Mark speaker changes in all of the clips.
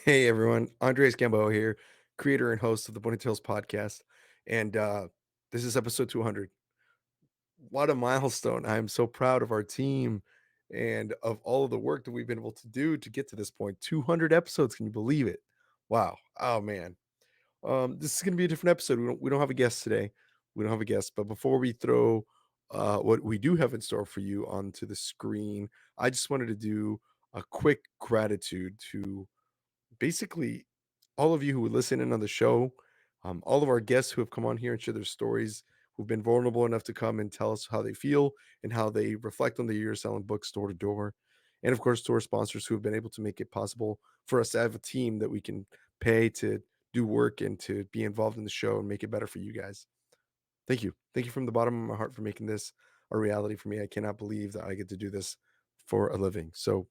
Speaker 1: Hey everyone, Andres Gambo here, creator and host of the Ponytails podcast, and this is episode 200. What a milestone! I am so proud of our team and of all of the work that we've been able to do to get to this point. 200 episodes, can you believe it? Wow! Oh man, this is going to be a different episode. We don't have a guest today. We don't have a guest, but before we throw what we do have in store for you onto the screen, I just wanted to do a quick gratitude to basically all of you who listen in on the show, all of our guests who have come on here and share their stories, who've been vulnerable enough to come and tell us how they feel and how they reflect on the year selling books door to door. And of course, to our sponsors who have been able to make it possible for us to have a team that we can pay to do work and to be involved in the show and make it better for you guys. Thank you. Thank you from the bottom of my heart for making this a reality for me. I cannot believe that I get to do this for a living. So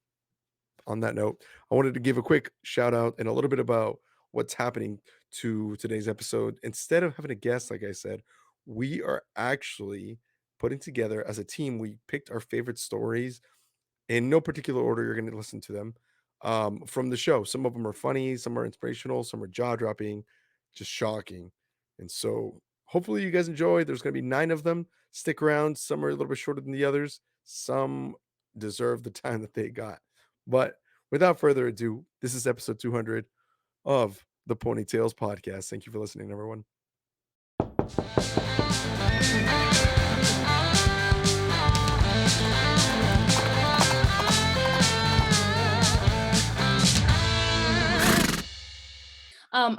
Speaker 1: on that note, I wanted to give a quick shout out and a little bit about what's happening to today's episode. Instead of having a guest, like I said, we are actually putting together as a team. We picked our favorite stories in no particular order. You're going to listen to them from the show. Some of them are funny, some are inspirational, some are jaw dropping, just shocking. And so hopefully you guys enjoy. There's going to be 9 of them. Stick around. Some are a little bit shorter than the others. Some deserve the time that they got. But without further ado, this is episode 200 of the Ponytails podcast. Thank you for listening, everyone.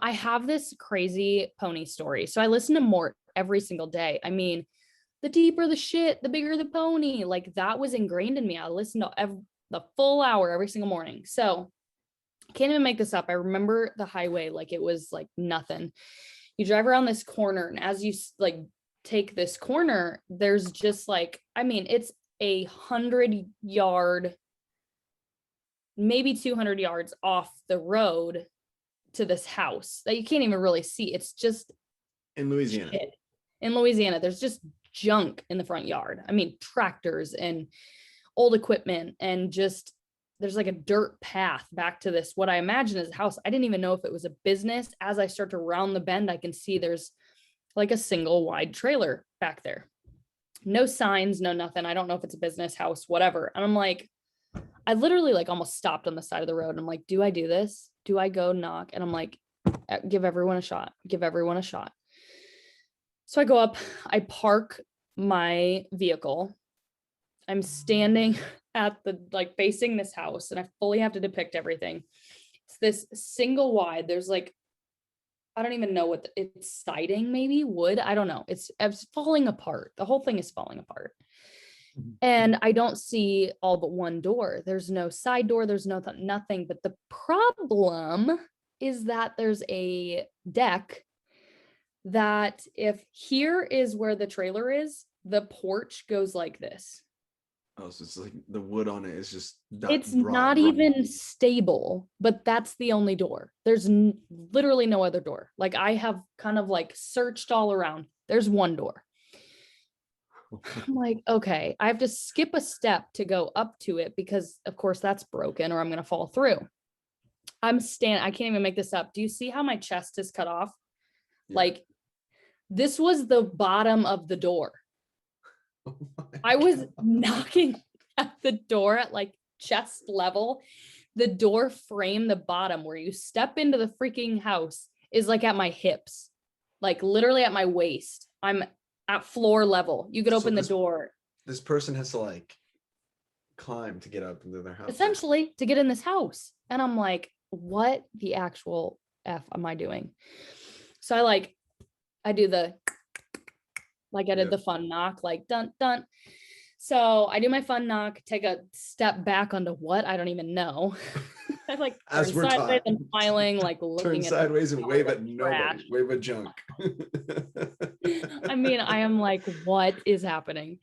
Speaker 2: I have this crazy pony story. So I listen to Mort every single day. I mean, the deeper the shit, the bigger the pony. Like that was ingrained in me. I listened to the full hour every single morning. So I can't even make this up. I remember the highway like it was like nothing. You drive around this corner, and as you like take this corner, there's just like, I mean, it's 100-yard, maybe 200 yards off the road to this house that you can't even really see. It's just
Speaker 1: In Louisiana.
Speaker 2: shit. In Louisiana, there's just junk in the front yard. I mean, tractors and old equipment, and just there's like a dirt path back to this, what I imagine is a house. I didn't even know if it was a business. As I start to round the bend, I can see there's like a single wide trailer back there. No signs, no nothing. I don't know if it's a business, house, whatever. And I'm like, I literally like almost stopped on the side of the road. I'm like, do I do this? Do I go knock? And I'm like, give everyone a shot. Give everyone a shot. So I go up, I park my vehicle. I'm standing at the like facing this house, and I fully have to depict everything. It's this single wide. There's like, I don't even know what it's siding, maybe wood. I don't know. It's falling apart. The whole thing is falling apart. And I don't see all but one door. There's no side door. There's nothing. But the problem is that there's a deck that if here is where the trailer is, the porch goes like this.
Speaker 1: Oh, so it's like the wood on it is just
Speaker 2: It's not even stable, but that's the only door. There's literally no other door. Like I have kind of like searched all around. There's one door. I'm like, okay, I have to skip a step to go up to it because of course that's broken or I'm going to fall through. I can't even make this up. Do you see how my chest is cut off? Yeah. Like this was the bottom of the door. Oh I was knocking at the door at like chest level. The door frame, the bottom where you step into the freaking house is like at my hips, like literally at my waist. I'm at floor level. You could open the door.
Speaker 1: This person has to like climb to get up into their house.
Speaker 2: Essentially to get in this house. And I'm like, what the actual F am I doing? So I do the, like I did the fun knock, like dun, dun. So I do my fun knock, take a step back onto what? I don't even know. I like
Speaker 1: as we're
Speaker 2: sideways and smiling, like looking
Speaker 1: turn sideways and wave at nobody, wave at junk.
Speaker 2: I mean, I am like, what is happening?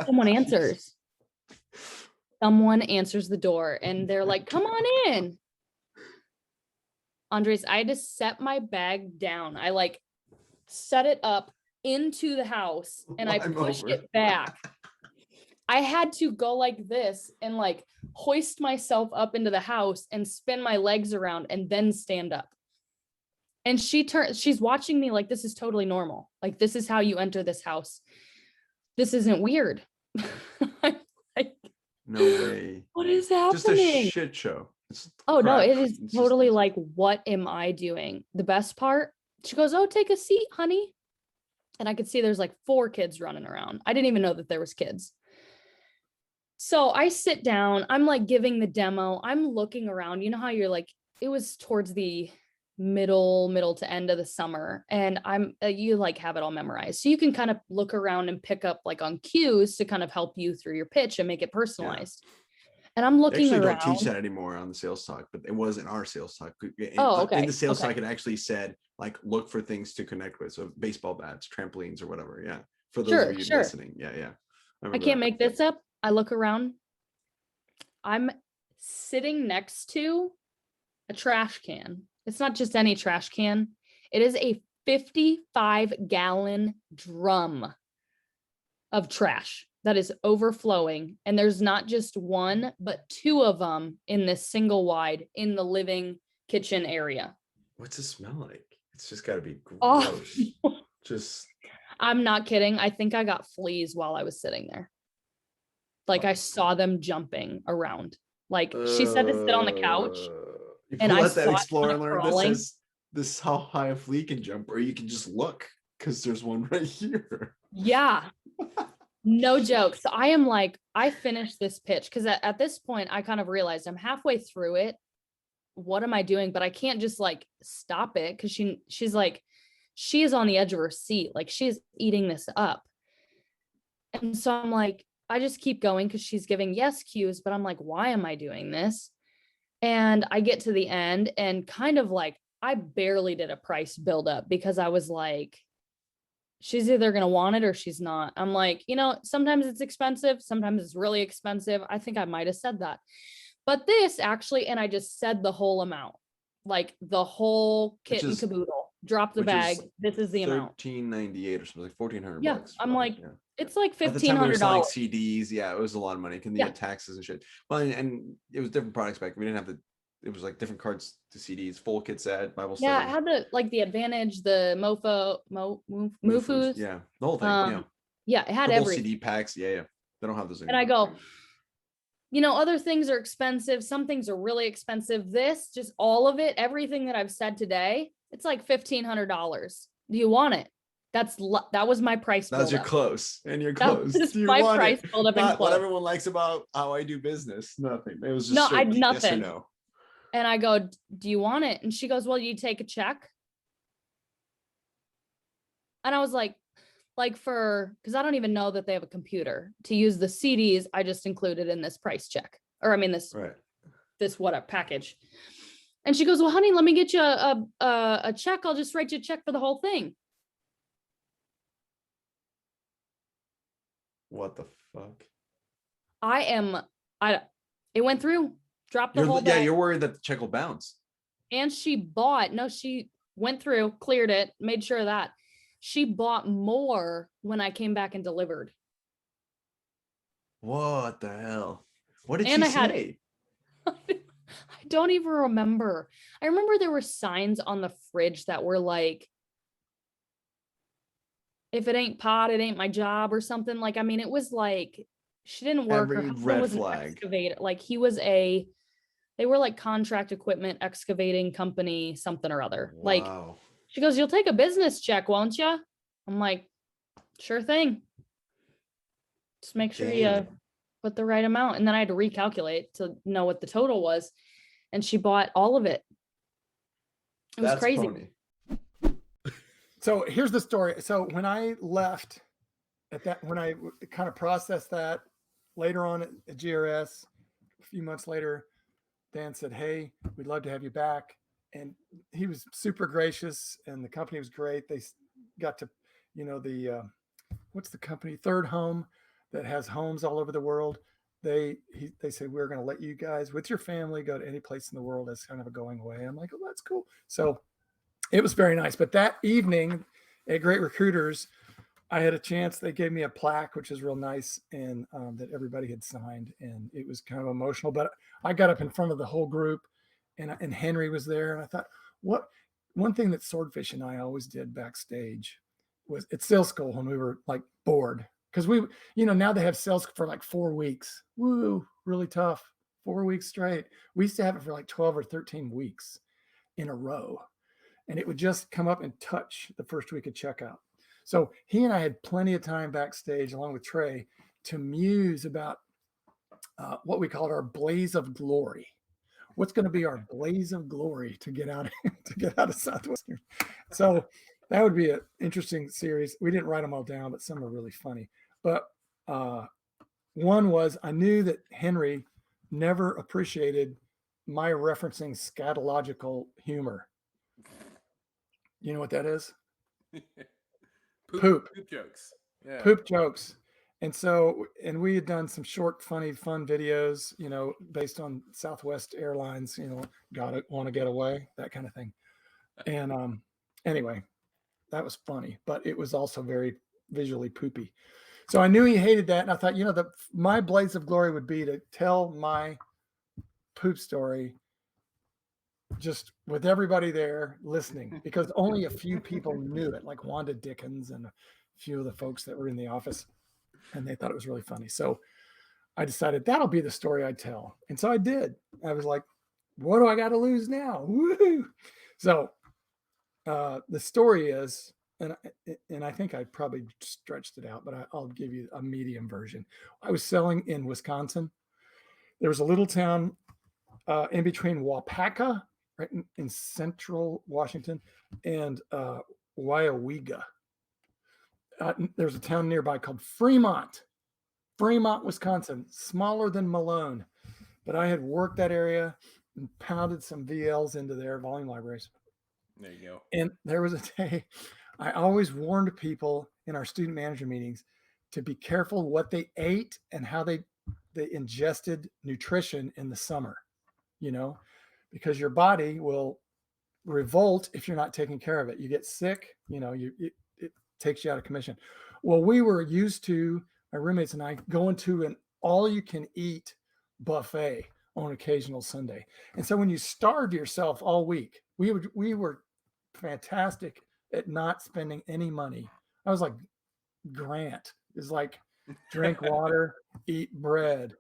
Speaker 2: Someone answers. Someone answers the door and they're like, come on in. Andres, I had to set my bag down. I like set it up into the house and I pushed it back. I had to go like this and like hoist myself up into the house and spin my legs around and then stand up. And she's watching me like this is totally normal. Like, this is how you enter this house. This isn't weird. Like,
Speaker 3: No way.
Speaker 2: what is happening?
Speaker 3: Just a shit show.
Speaker 2: Oh no, it is totally like, what am I doing? The best part, she goes, oh, take a seat, honey. And I could see there's like 4 kids running around. I didn't even know that there was kids. So I sit down, I'm like giving the demo. I'm looking around. You know how you're like, it was towards the middle to end of the summer. And you like have it all memorized. So you can kind of look around and pick up like on cues to kind of help you through your pitch and make it personalized. Yeah. And I'm looking around.
Speaker 3: They actually don't teach that anymore on the sales talk, but it was in our sales talk.
Speaker 2: Okay.
Speaker 3: In the sales talk, it actually said like, look for things to connect with. So baseball bats, trampolines, or whatever. Yeah. For those of you listening. Yeah.
Speaker 2: I can't make this up. I look around. I'm sitting next to a trash can. It's not just any trash can. It is a 55-gallon drum of trash that is overflowing. And there's not just one, but 2 of them in this single wide in the living kitchen area.
Speaker 3: What's it smell like? It's just got to be gross.
Speaker 2: Oh.
Speaker 3: I'm
Speaker 2: not kidding. I think I got fleas while I was sitting there. Like, I saw them jumping around. Like, she said to sit on the couch.
Speaker 3: And I let that Explorer learn. This is how high a flea can jump, or you can just look because there's one right here.
Speaker 2: Yeah. No joke. So I am like, I finished this pitch because at this point I kind of realized I'm halfway through it. What am I doing? But I can't just like stop it because she's like, she is on the edge of her seat. Like, she's eating this up. And so I'm like, I just keep going because she's giving yes cues, but I'm like, why am I doing this? And I get to the end and kind of like, I barely did a price buildup because I was like, she's either going to want it or she's not. I'm like, sometimes it's expensive. Sometimes it's really expensive. I think I might've said that, but this actually, and I just said the whole amount, like the whole kit and caboodle, drop the bag. This is the amount.
Speaker 3: $13.98 or something, like $1,400.
Speaker 2: Yeah. I'm like, it's like $1,500.
Speaker 3: At the time we were selling CDs. Yeah, it was a lot of money. You had taxes and shit. Well, and it was different products back. We didn't have it was like different cards to CDs, full kit set, Bible study.
Speaker 2: Yeah, it had the Advantage, the Mofus.
Speaker 3: Yeah, the whole thing.
Speaker 2: Yeah, it had everything.
Speaker 3: CD packs. Yeah. They don't have those anymore.
Speaker 2: And I go, other things are expensive. Some things are really expensive. This, just all of it, everything that I've said today, it's like $1,500. Do you want it? That was my price.
Speaker 3: That's your close, and you're close.
Speaker 2: That was my price build up.
Speaker 3: Not what everyone likes about how I do business. Nothing. It was just
Speaker 2: nothing.
Speaker 3: Yes or no.
Speaker 2: And I go, do you want it? And she goes, well, you take a check. And I was like because I don't even know that they have a computer to use the CDs. I just included in this price check, or I mean this whatever package. And she goes, well, honey, let me get you a check. I'll just write you a check for the whole thing.
Speaker 3: What the fuck?
Speaker 2: It went through, dropped the whole bag.
Speaker 3: Yeah, you're worried that the check will bounce.
Speaker 2: And she went through, cleared it, made sure of that. She bought more when I came back and delivered.
Speaker 3: What the hell? What did she say?
Speaker 2: I don't even remember. I remember there were signs on the fridge that were like, if it ain't pot, it ain't my job, or something. Like, I mean, it was like, she didn't work. Her husband was an excavator. Like, they were like contract equipment excavating company, something or other.
Speaker 3: Wow.
Speaker 2: Like, she goes, you'll take a business check, won't you? I'm like, sure thing. Just make sure you put the right amount. And then I had to recalculate to know what the total was. And she bought all of it. It was crazy.
Speaker 3: Pony.
Speaker 4: So here's the story. So when I left when I kind of processed that later on at GRS, a few months later, Dan said, hey, we'd love to have you back. And he was super gracious, and the company was great. They got to, what's the company? Third Home, that has homes all over the world. They said, we're going to let you guys with your family go to any place in the world as kind of a going away. I'm like, oh, that's cool. So it was very nice. But that evening at Great Recruiters, I had a chance. They gave me a plaque, which is real nice, and that everybody had signed, and it was kind of emotional. But I got up in front of the whole group, and Henry was there, and I thought, what? One thing that Swordfish and I always did backstage was at sales school when we were like bored, because now they have sales for like 4 weeks. Woo, really tough. 4 weeks straight. We used to have it for like 12 or 13 weeks in a row, and it would just come up and touch the first week of checkout. So he and I had plenty of time backstage, along with Trey, to muse about what we called our blaze of glory. What's going to be our blaze of glory to get out of Southwestern? So that would be an interesting series. We didn't write them all down, but some are really funny. But one was, I knew that Henry never appreciated my referencing scatological humor. You know what that is? Poop
Speaker 5: jokes. Yeah.
Speaker 4: Poop jokes. And we had done some short, funny, fun videos, based on Southwest Airlines, want to get away, that kind of thing. And anyway, that was funny, but it was also very visually poopy. So I knew he hated that. And I thought, my blaze of glory would be to tell my poop story just with everybody there listening, because only a few people knew it, like Wanda Dickens and a few of the folks that were in the office, and they thought it was really funny. So I decided that'll be the story I tell. And so I did. I was like, what do I got to lose now? Woo-hoo! So the story is, and I think I probably stretched it out, but I'll give you a medium version. I was selling in Wisconsin. There was a little town in between Waupaca, right in central Washington, and Wyawega. There's a town nearby called Fremont, Wisconsin, smaller than Malone. But I had worked that area and pounded some VLs into their volume libraries.
Speaker 5: There you go.
Speaker 4: And there was a day, I always warned people in our student manager meetings to be careful what they ate and how they ingested nutrition in the summer, because your body will revolt if you're not taking care of it. You get sick, it takes you out of commission. Well, we were used to, my roommates and I, going to an all-you-can-eat buffet on occasional Sunday. And so when you starve yourself all week, we were fantastic at not spending any money. I was like Grant. It's like drink water, eat bread,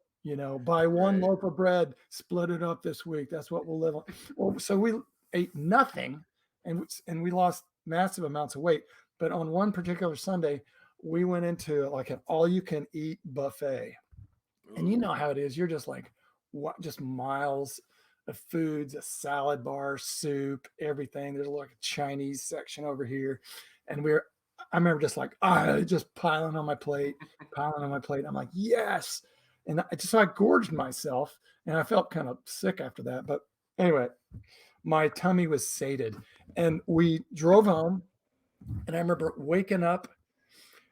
Speaker 4: buy one loaf of bread, split it up this week. That's what we'll live on. Well, so we ate nothing, and we lost massive amounts of weight. But on one particular Sunday, we went into like an all-you-can-eat buffet. And you know how it is. You're just like, what? Just miles of foods, a salad bar, soup, everything. There's like a Chinese section over here. And I remember just like, just piling on my plate. I'm like, yes. And I gorged myself, and I felt kind of sick after that. But anyway, my tummy was sated, and we drove home. And I remember waking up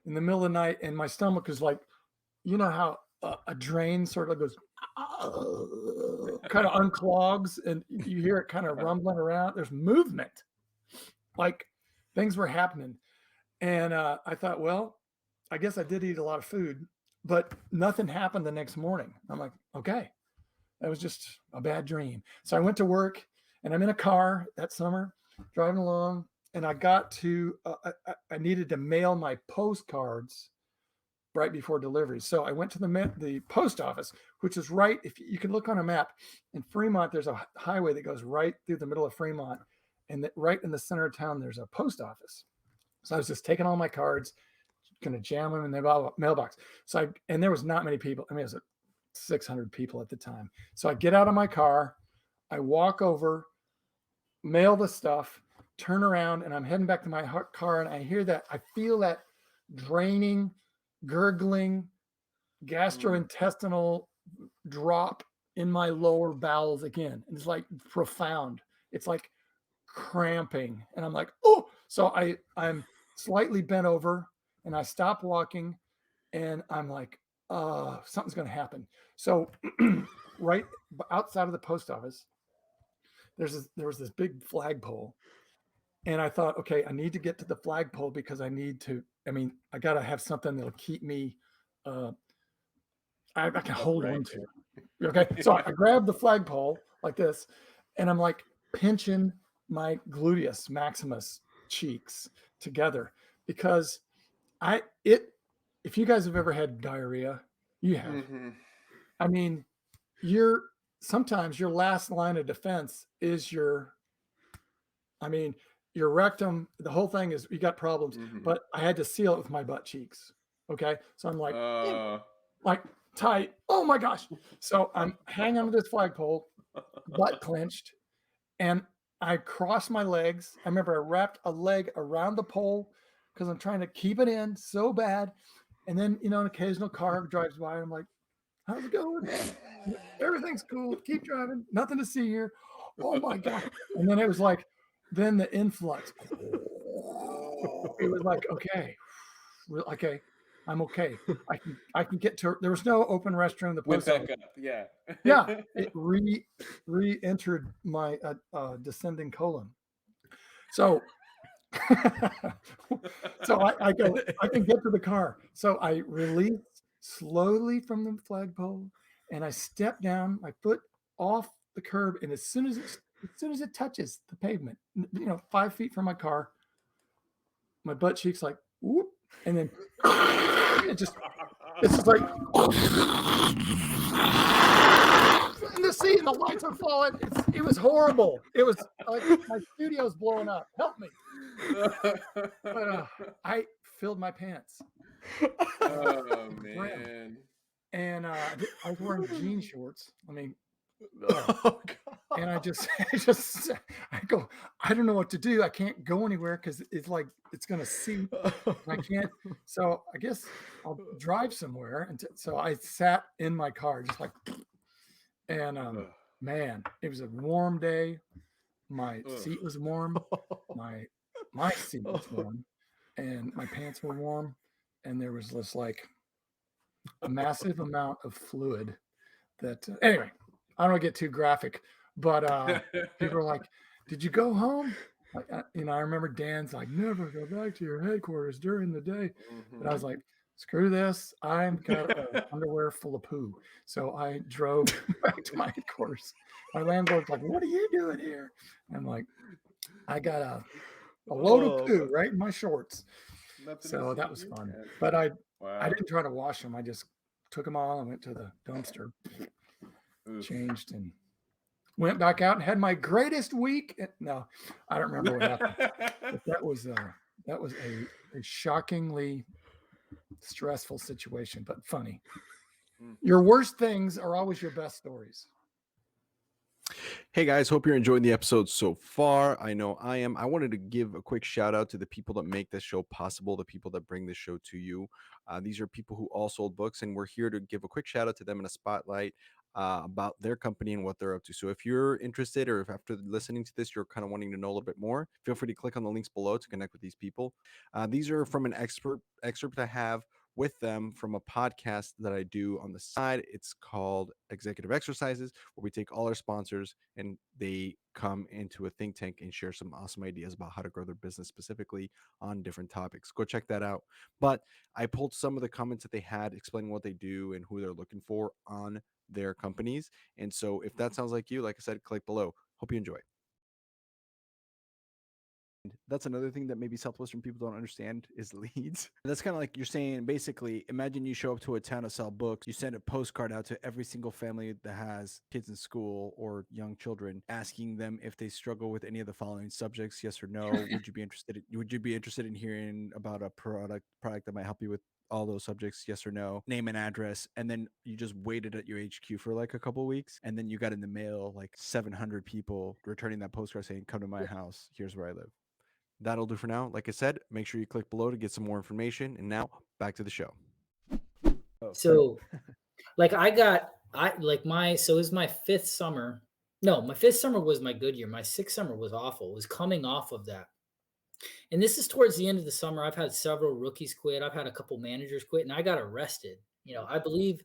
Speaker 4: in the middle of the night, and my stomach was like, how a drain sort of goes, kind of unclogs, and you hear it kind of rumbling around. There's movement, like things were happening. And I thought, well, I guess I did eat a lot of food, but nothing happened the next morning. I'm like, okay, that was just a bad dream. So I went to work, and I'm in a car that summer driving along, and I got to, I needed to mail my postcards right before delivery. So I went to the post office, which is right, if you can look on a map, in Fremont, there's a highway that goes right through the middle of Fremont, and right in the center of town, there's a post office. So I was just taking all my cards, going to jam them in the mailbox. And there was not many people. I mean, it was 600 people at the time. So I get out of my car, I walk over, mail the stuff, turn around, and I'm heading back to my car, and I feel that draining, gurgling, gastrointestinal drop in my lower bowels again. And it's like profound. It's like cramping. And I'm like, oh, so I'm slightly bent over, and I stop walking, and I'm like, something's going to happen. So right outside of the post office, there was this big flagpole, And I thought, okay, I need to get to the flagpole because I got to have something that'll keep me, I can hold on to. Okay. So I grabbed the flagpole like this, and I'm like pinching my gluteus maximus cheeks together because if you guys have ever had diarrhea, you have.
Speaker 3: Mm-hmm.
Speaker 4: I mean, sometimes your last line of defense is your rectum. The whole thing is you got problems, but I had to seal it with my butt cheeks. Okay. So I'm like tight. Oh my gosh. So I'm hanging on this flagpole, butt clenched, and I crossed my legs. I remember I wrapped a leg around the pole because I'm trying to keep it in so bad. And then, an occasional car drives by and I'm like, how's it going? Everything's cool. Keep driving. Nothing to see here. Oh my God. And then it was like, then the influx. It was like, okay, I'm okay. I can get to. There was no open restroom. The
Speaker 5: Went
Speaker 4: post
Speaker 5: back up. Yeah.
Speaker 4: Yeah, it re-entered my descending colon. So, so I go. I can get to the car. So I release slowly from the flagpole, and I step down, my foot off the curb, and as soon as it touches the pavement, 5 feet from my car, my butt cheeks like whoop, and then it's just like. In the sea, and the lights are falling. It was horrible. It was like my studio's blowing up. Help me! But I filled my pants.
Speaker 5: Oh man!
Speaker 4: And I was wearing jean shorts. I mean,
Speaker 1: Oh, God.
Speaker 4: and I go. I don't know what to do. I can't go anywhere because it's like it's gonna seep. I can't. So I guess I'll drive somewhere. And so I sat in my car, just like. And man, it was a warm day. My seat was warm. My seat was warm, and my pants were warm. And there was this like a massive amount of fluid. That anyway, I don't want to get too graphic, but people are like, "Did you go home?" I remember Dan's like, "Never go back to your headquarters during the day," but I was like. Screw this. I've got underwear full of poo. So I drove back to my headquarters. My landlord's like, what are you doing here? I'm like, I got a load of poo right in my shorts. So that was fun. But I didn't try to wash them. I just took them all and went to the dumpster, changed, and went back out and had my greatest week. No, I don't remember what happened. But that was a shockingly stressful situation, but funny. Your worst things are always your best stories.
Speaker 1: Hey guys, hope you're enjoying the episode so far. I know I am. I wanted to give a quick shout out to the people that make this show possible, the people that bring this show to you. These are people who all sold books, and we're here to give a quick shout out to them in a spotlight about their company and what they're up to. So if you're interested, or if after listening to this, you're kind of wanting to know a little bit more, feel free to click on the links below to connect with these people. These are from an excerpt I have with them from a podcast that I do on the side. It's called Executive Exercises, where we take all our sponsors and they come into a think tank and share some awesome ideas about how to grow their business, specifically on different topics. Go check that out. But I pulled some of the comments that they had explaining what they do and who they're looking for on their companies. And so if that sounds like you, like I said, click below. Hope you enjoy. That's another thing that maybe Southwestern people don't understand is leads. That's kind of like you're saying, basically, imagine you show up to a town to sell books. You send a postcard out to every single family that has kids in school or young children, asking them if they struggle with any of the following subjects, yes or no. Would you be interested in hearing about a product that might help you with all those subjects, yes or no, name and address, and then you just waited at your HQ for like a couple of weeks, and then you got in the mail like 700 people returning that postcard saying, come to my house, here's where I live. That'll do for now. Like I said, make sure you click below to get some more information. And now back to the show.
Speaker 6: So like it was my fifth summer. No, my fifth summer was my good year. My sixth summer was awful. It was coming off of that. And this is towards the end of the summer. I've had several rookies quit. I've had a couple managers quit, and I got arrested. I believe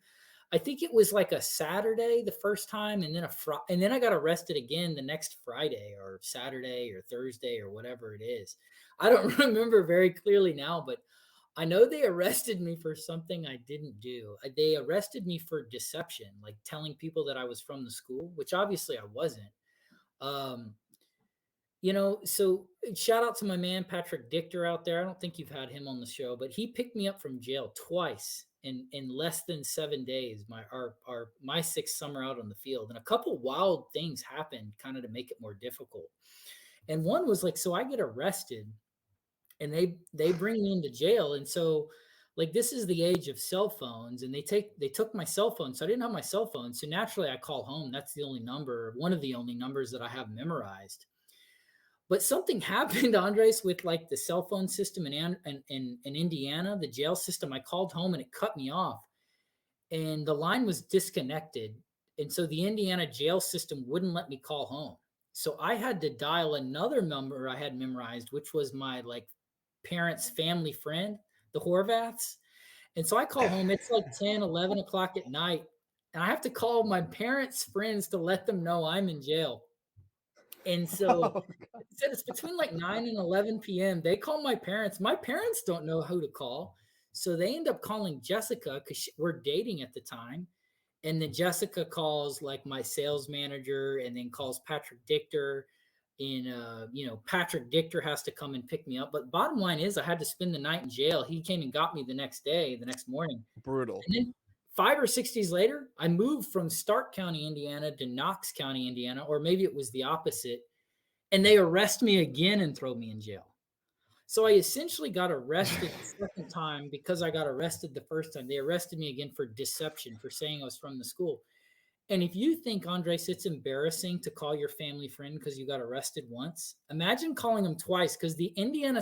Speaker 6: I think it was like a Saturday the first time, and then and then I got arrested again the next Friday or Saturday or Thursday or whatever it is. I don't remember very clearly now, but I know they arrested me for something I didn't do. They arrested me for deception, like telling people that I was from the school, which obviously I wasn't. So shout out to my man, Patrick Dichter out there. I don't think you've had him on the show, but he picked me up from jail twice in less than 7 days, my 6th summer out on the field. And a couple wild things happened kind of to make it more difficult. And one was like, so I get arrested and they bring me into jail. And so like, this is the age of cell phones, and they took my cell phone. So I didn't have my cell phone. So naturally I call home. That's the only number, one of the only numbers that I have memorized. But something happened, Andres, with like the cell phone system in Indiana, the jail system. I called home and it cut me off, and the line was disconnected. And so the Indiana jail system wouldn't let me call home. So I had to dial another number I had memorized, which was my like parents' family friend, the Horvaths. And so I call home. It's like 10, 11 o'clock at night. And I have to call my parents' friends to let them know I'm in jail. And so it's between like 9 and 11 p.m. They call my parents. My parents don't know who to call. So they end up calling Jessica because we're dating at the time. And then Jessica calls like my sales manager, and then calls Patrick Dichter. And, Patrick Dichter has to come and pick me up. But bottom line is I had to spend the night in jail. He came and got me the next morning.
Speaker 1: Brutal.
Speaker 6: And then 5 or 6 days later, I moved from Stark County, Indiana to Knox County, Indiana, or maybe it was the opposite. And they arrest me again and throw me in jail. So I essentially got arrested the second time because I got arrested the first time. They arrested me again for deception, for saying I was from the school. And if you think, Andres, it's embarrassing to call your family friend because you got arrested once, imagine calling them twice, because the Indiana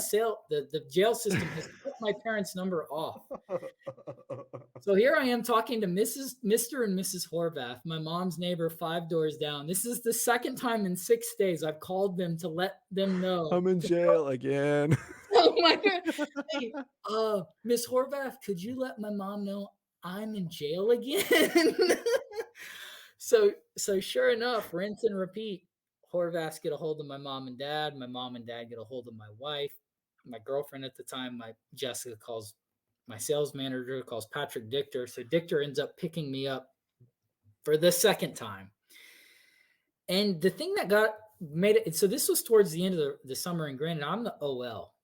Speaker 6: the jail system has put my parents' number off. So here I am talking to Mr. and Mrs. Horvath, my mom's neighbor 5 doors down. This is the second time in 6 days I've called them to let them know.
Speaker 1: I'm in jail again.
Speaker 6: Oh my God. Hey, Miss Horvath, could you let my mom know I'm in jail again? So sure enough, rinse and repeat. Horvaths get a hold of my mom and dad. My mom and dad get a hold of my wife. My girlfriend at the time, Jessica, calls my sales manager, calls Patrick Dichter. So Dichter ends up picking me up for the second time. And the thing that made it, so this was towards the end of the summer, and granted, I'm the OL.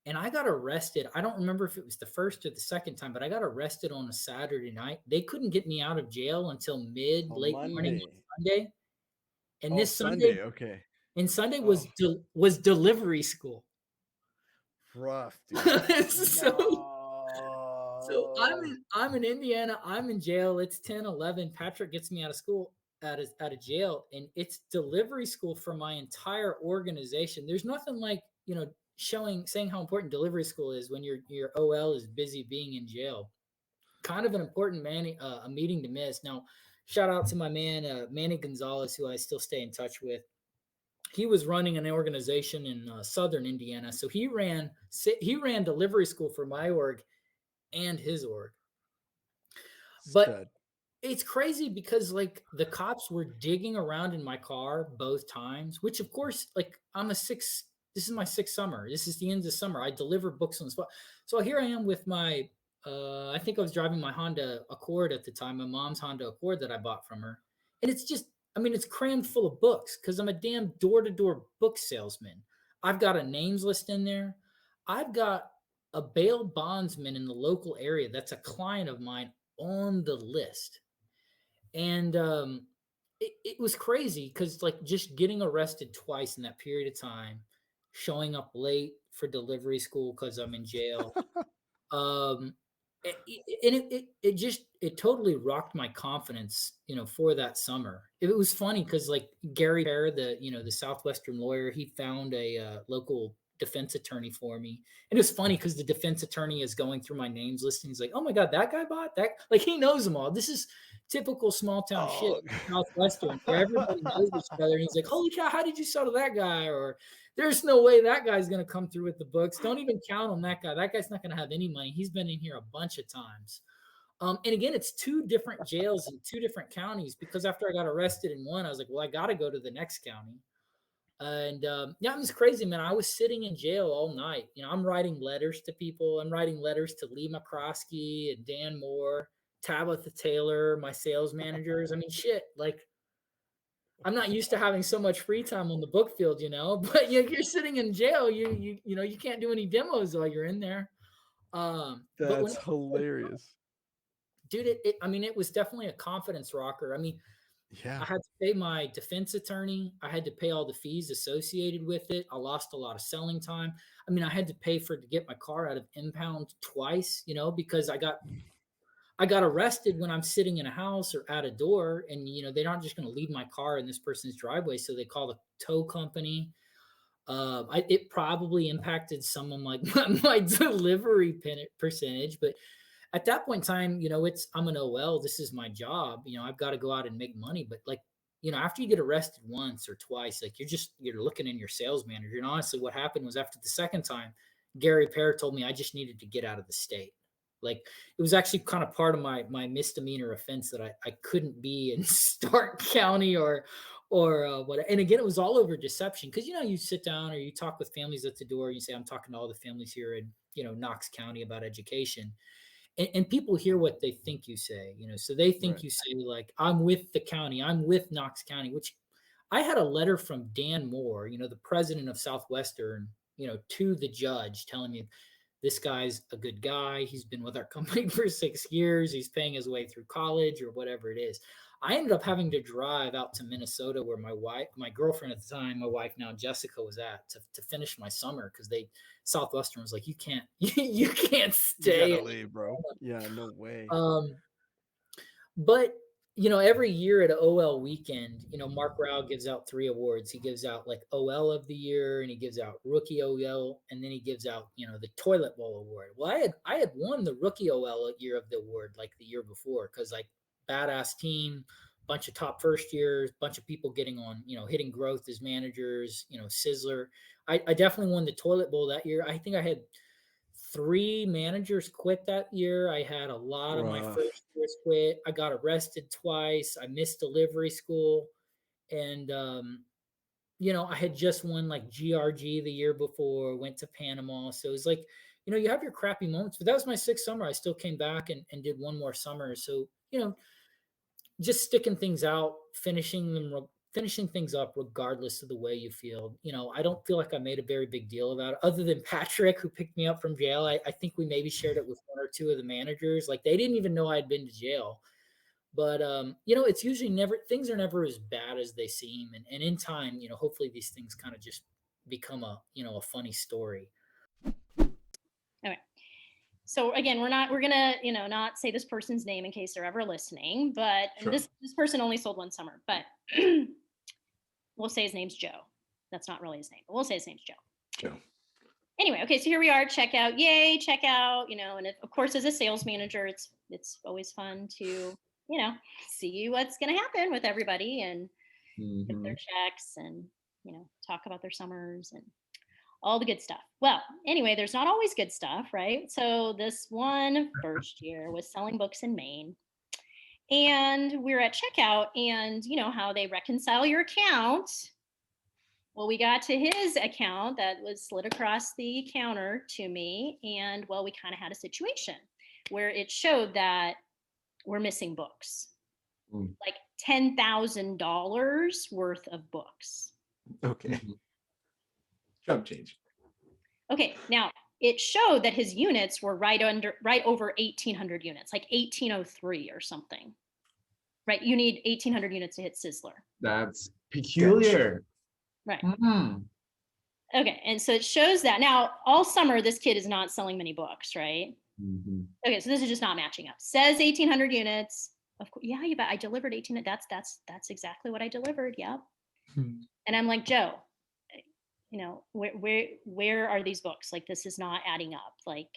Speaker 6: And I got arrested. I don't remember if it was the first or the second time, but I got arrested on a Saturday night. They couldn't get me out of jail until late morning on Sunday. And this Sunday,
Speaker 1: okay.
Speaker 6: And Sunday was delivery school.
Speaker 1: Rough, dude.
Speaker 6: So I'm in Indiana. I'm in jail. It's 10, 11. Patrick gets me out of school, out of jail, and it's delivery school for my entire organization. There's nothing like, saying how important delivery school is when your OL is busy being in jail. Kind of an important a meeting to miss. Now, shout out to my man, Manny Gonzalez, who I still stay in touch with. He was running an organization in Southern Indiana. So he ran delivery school for my org and his org. But it's crazy because like the cops were digging around in my car both times, which of course, like this is my 6th summer. This is the end of the summer. I deliver books on the spot. So here I am with my, I think I was driving my Honda Accord at the time, my mom's Honda Accord that I bought from her. And it's just, it's crammed full of books because I'm a damn door-to-door book salesman. I've got a names list in there. I've got a bail bondsman in the local area that's a client of mine on the list. And it was crazy because like just getting arrested twice in that period of time, showing up late for delivery school because I'm in jail. It totally rocked my confidence, for that summer. It was funny because like Gary Bear, the Southwestern lawyer, he found a local defense attorney for me. And it was funny because the defense attorney is going through my names list and he's like, oh my God, that guy bought that. Like he knows them all. This is typical small town shit, Southwestern, where everybody knows each other. And he's like, holy cow, how did you sell to that guy? Or there's no way that guy's going to come through with the books. Don't even count on that guy. That guy's not going to have any money. He's been in here a bunch of times. And again, it's 2 different jails in 2 different counties, because after I got arrested in one, I was like, well, I got to go to the next county. And yeah, it was crazy, man. I was sitting in jail all night. You know, I'm writing letters to people. I'm writing letters to Lee McCroskey and Dan Moore, Tabitha Taylor, my sales managers. I mean, shit, like, I'm not used to having so much free time on the book field, you know, but you're sitting in jail. You know, you can't do any demos while you're in there. But
Speaker 1: That's hilarious.
Speaker 6: Dude, I mean, it was definitely a confidence rocker. I mean,
Speaker 1: Yeah.
Speaker 6: I had to pay my defense attorney. I had to pay all the fees associated with it. I lost a lot of selling time. I mean, I had to pay to get my car out of impound twice, you know, because I got arrested when I'm sitting in a house or at a door, and, you know, they're not just going to leave my car in this person's driveway. So they call the tow company. It probably impacted some of my delivery percentage, but at that point in time, you know, I'm an OL. This is my job. You know, I've got to go out and make money. But like, you know, after you get arrested once or twice, like you're looking in your sales manager. And honestly, what happened was, after the second time, Gary Pear told me I just needed to get out of the state. Like, it was actually kind of part of my misdemeanor offense that I couldn't be in Stark County or what. And again, it was all over deception. Cause, you know, you sit down or you talk with families at the door, and you say, I'm talking to all the families here in, you know, Knox County about education. And people hear what they think you say, you know, so they think
Speaker 1: Right.
Speaker 6: you say, like, I'm with the county, I'm with Knox County, which I had a letter from Dan Moore, you know, the president of Southwestern, you know, to the judge telling me, this guy's a good guy. He's been with our company for 6 years. He's paying his way through college or whatever it is. I ended up having to drive out to Minnesota, where my girlfriend at the time, my wife now, Jessica, was at to finish my summer, because Southwestern was like, you can't stay.
Speaker 1: You gotta leave, bro. Yeah, no way.
Speaker 6: But, you know, every year at OL weekend, you know, Mark Rao gives out 3 awards. He gives out like OL of the year, and he gives out rookie OL, and then he gives out, you know, the toilet bowl award. Well, I had won the rookie OL year of the award like the year before, because like, badass team, bunch of top first years, bunch of people getting on, you know, hitting growth as managers, you know, Sizzler. I definitely won the toilet bowl that year. I think I had 3 managers quit that year. I had a lot of my first years quit. I got arrested twice. I missed delivery school. And, you know, I had just won like GRG the year before, went to Panama. So it was like, you know, you have your crappy moments, but that was my 6th summer. I still came back and did one more summer. So, you know, just sticking things out, finishing things up regardless of the way you feel. You know, I don't feel like I made a very big deal about it, other than Patrick, who picked me up from jail. I think we maybe shared it with 1 or 2 of the managers. Like, they didn't even know I had been to jail. But, you know, it's usually things are never as bad as they seem. And in time, you know, hopefully these things kind of just become a funny story.
Speaker 7: Okay. So again, we're gonna, you know, not say this person's name in case they're ever listening, but
Speaker 3: Sure.
Speaker 7: this person only sold 1 summer, but we'll say his name's Joe. That's not really his name, but we'll say his name's Joe.
Speaker 3: Joe.
Speaker 7: Anyway, okay, so here we are, checkout, yay, checkout, you know, and of course, as a sales manager, it's always fun to, you know, see what's gonna happen with everybody and get their checks and, you know, talk about their summers and all the good stuff. Well, anyway, there's not always good stuff, right? So this one first year was selling books in Maine. And we're at checkout, and you know how they reconcile your account. Well, we got to his account that was slid across the counter to me. And well, we kind of had a situation where it showed that we're missing books, like $10,000 worth of books.
Speaker 3: Okay. Jump change.
Speaker 7: Okay, now it showed that his units were right over 1,800 units, like 1,803 or something. Right, you need 1,800 units to hit Sizzler.
Speaker 5: That's peculiar.
Speaker 7: Right. Okay, and so it shows that. Now, all summer, this kid is not selling many books, right? Okay, so this is just not matching up. Says 1,800 units. Of course, yeah, you bet. I delivered 18. That's exactly what I delivered. Yep. And I'm like, Joe, you know, where are these books? Like, this is not adding up. Like,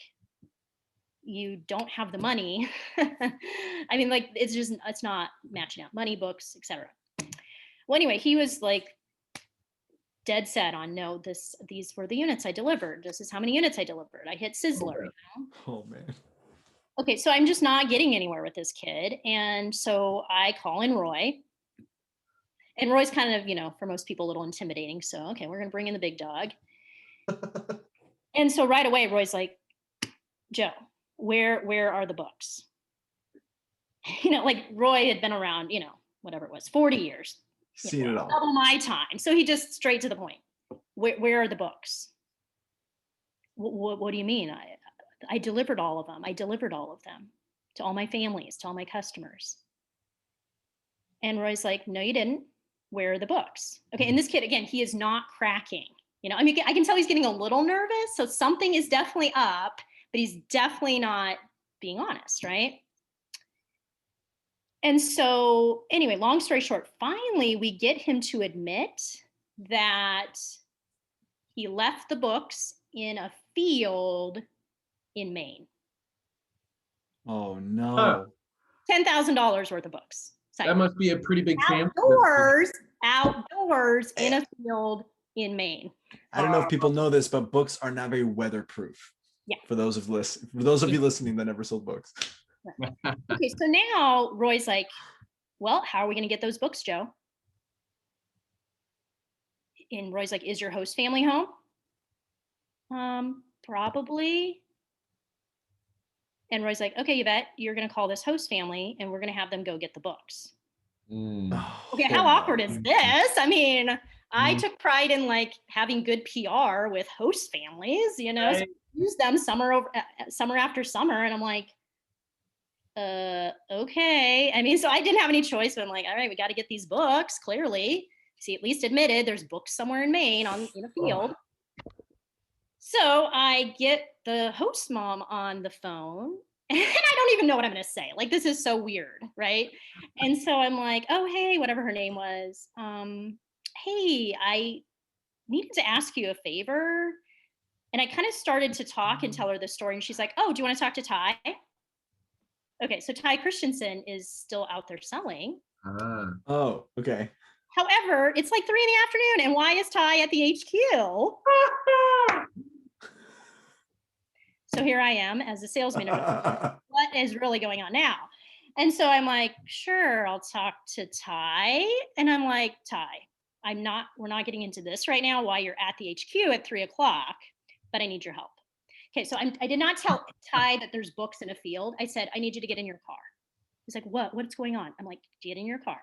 Speaker 7: you don't have the money. I mean, like, it's not matching up. Money, books, etc. Well, anyway, he was like dead set on, no, these were the units I delivered. This is how many units I delivered. I hit Sizzler.
Speaker 3: Oh man.
Speaker 7: Okay, so I'm just not getting anywhere with this kid. And so I call in Roy. And Roy's kind of, for most people, a little intimidating. So, okay, we're going to bring in the big dog. And so right away, Roy's like, Joe, where are the books? Like Roy had been around, whatever it was, 40 years.
Speaker 3: Seen it all.
Speaker 7: Double my time. So he just straight to the point. Where are the books? What do you mean? I delivered all of them. I delivered all of them to all my families, to all my customers. And Roy's like, no, you didn't. Where are the books? Okay. And this kid, again, he is not cracking. I mean, I can tell he's getting a little nervous. So something is definitely up, but he's definitely not being honest, right? And so anyway, long story short, finally we get him to admit that he left the books in a field in Maine.
Speaker 3: Oh no.
Speaker 7: $10,000 worth of books.
Speaker 5: That must be a pretty big sample.
Speaker 7: Outdoors in a field in Maine.
Speaker 3: I don't know if people know this, but books are not very weatherproof.
Speaker 7: Yeah.
Speaker 3: For those of you listening that never sold books.
Speaker 7: Okay, so now Roy's like, well, how are we going to get those books, Joe? And Roy's like, is your host family home? Probably. And Roy's like, okay, Yvette, you're going to call this host family and we're going to have them go get the books. Okay, how awkward is this? I mean, I took pride in like having good PR with host families, right. So use them summer after summer. And I'm like, okay. I mean, so I didn't have any choice, but I'm like, all right, we got to get these books. Clearly, see, at least admitted there's books somewhere in Maine in a field. So I get the host mom on the phone and I don't even know what I'm going to say. Like, this is so weird. Right. And so I'm like, oh, hey, whatever her name was. Hey, I needed to ask you a favor. And I kind of started to talk and tell her the story. And she's like, oh, do you want to talk to Ty? Okay. So Ty Christensen is still out there selling.
Speaker 3: Oh, okay.
Speaker 7: However, it's like 3 p.m. and why is Ty at the HQ? So here I am as a sales manager. What is really going on now? And so I'm like, sure, I'll talk to Ty. And I'm like, Ty, we're not getting into this right now while you're at the HQ at 3 o'clock, but I need your help. Okay, so I did not tell Ty that there's books in a field. I said, I need you to get in your car. He's like, what's going on? I'm like, get in your car.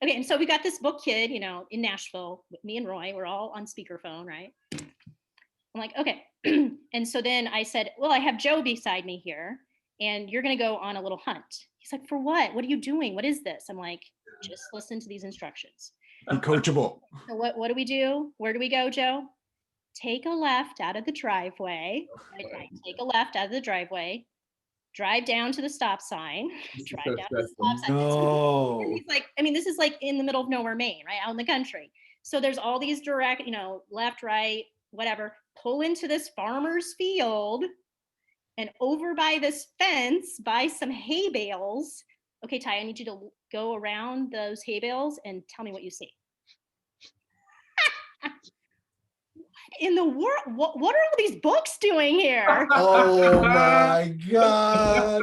Speaker 7: Okay, and so we got this book kid, in Nashville with me and Roy. We're all on speakerphone, right? I'm like, okay. And so then I said, well, I have Joe beside me here and you're going to go on a little hunt. He's like, for what? What are you doing? What is this? I'm like, just listen to these instructions.
Speaker 3: Be coachable.
Speaker 7: So what do we do? Where do we go, Joe? Take a left out of the driveway. Right? Take a left out of the driveway. Drive down to the stop sign. Drive down to the stop sign.
Speaker 3: No.
Speaker 7: And he's like, I mean, this is like in the middle of nowhere, Maine, right? Out in the country. So there's all these direct, left, right, whatever. Pull into this farmer's field and over by this fence, by some hay bales. Okay, Ty, I need you to go around those hay bales and tell me what you see. What in the world? What are all these books doing here?
Speaker 3: Oh my God.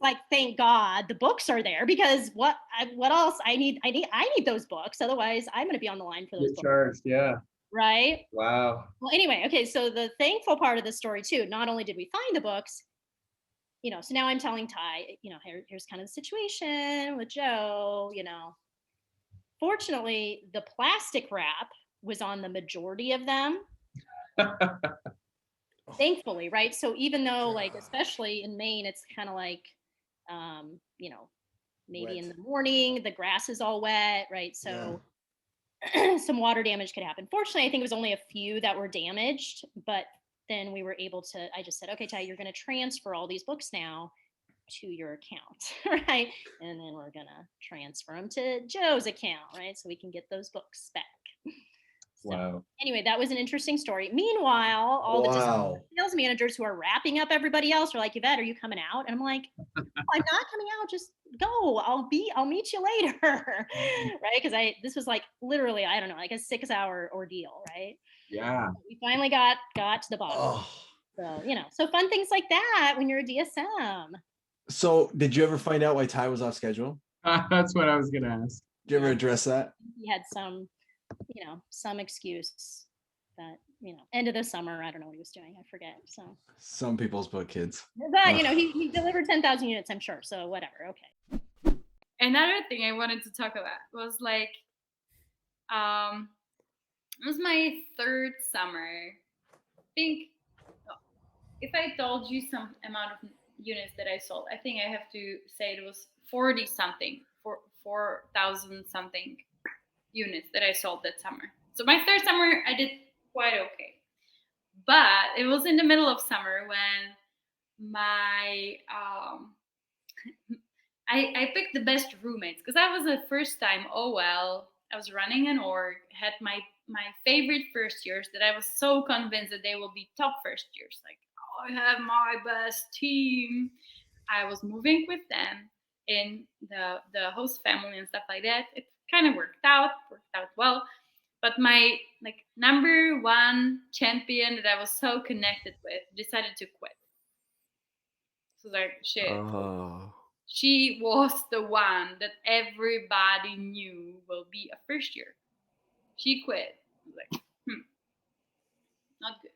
Speaker 7: Like, thank God the books are there because what else? I need those books. Otherwise, I'm going to be on the line for those books.
Speaker 5: Charged, yeah.
Speaker 7: Right?
Speaker 5: Wow.
Speaker 7: Well, anyway, okay, so the thankful part of the story too, not only did we find the books, so now I'm telling Ty, here's kind of the situation with Joe, Fortunately, the plastic wrap was on the majority of them. Thankfully, right? So even though, like, especially in Maine, it's kind of like, maybe
Speaker 1: Wet.
Speaker 7: in the morning, the grass is all wet, right? So some water damage could happen. Fortunately, I think it was only a few that were damaged, but then we were able to, I just said, okay, Ty, you're going to transfer all these books now to your account, right? And then we're going to transfer them to Joe's account, right? So we can get those books back. So,
Speaker 5: wow.
Speaker 7: Anyway, that was an interesting story. Meanwhile, all the sales managers who are wrapping up everybody else are like, Yvette, are you coming out? And I'm like, no, I'm not coming out. Just go. I'll meet you later. Right? Because this was like literally, I don't know, like a 6-hour ordeal, right?
Speaker 5: Yeah.
Speaker 7: We finally got to the bottom. So, so fun things like that when you're a DSM.
Speaker 3: So did you ever find out why Ty was off schedule?
Speaker 5: That's what I was gonna ask.
Speaker 3: Did you ever address that?
Speaker 7: He had some, some excuse that, end of the summer. I don't know what he was doing. I forget. So
Speaker 3: Some people's book kids.
Speaker 7: but he delivered 10,000 units, I'm sure. So whatever. Okay.
Speaker 8: Another thing I wanted to talk about was like, it was my third summer. I think if I told you some amount of units that I sold, I think I have to say it was 40 something, 4,000 something units that I sold that summer. So my third summer, I did quite okay. But it was in the middle of summer when my I picked the best roommates because that was the first time. Oh well, I was running an org, had my favorite first years that I was so convinced that they will be top first years. Like, oh, I have my best team. I was moving with them in the host family and stuff like that. It kind of worked out well. But my number one champion that I was so connected with decided to quit. So like shit.
Speaker 1: Oh.
Speaker 8: She was the one that everybody knew will be a first year. She quit. I was like, not good.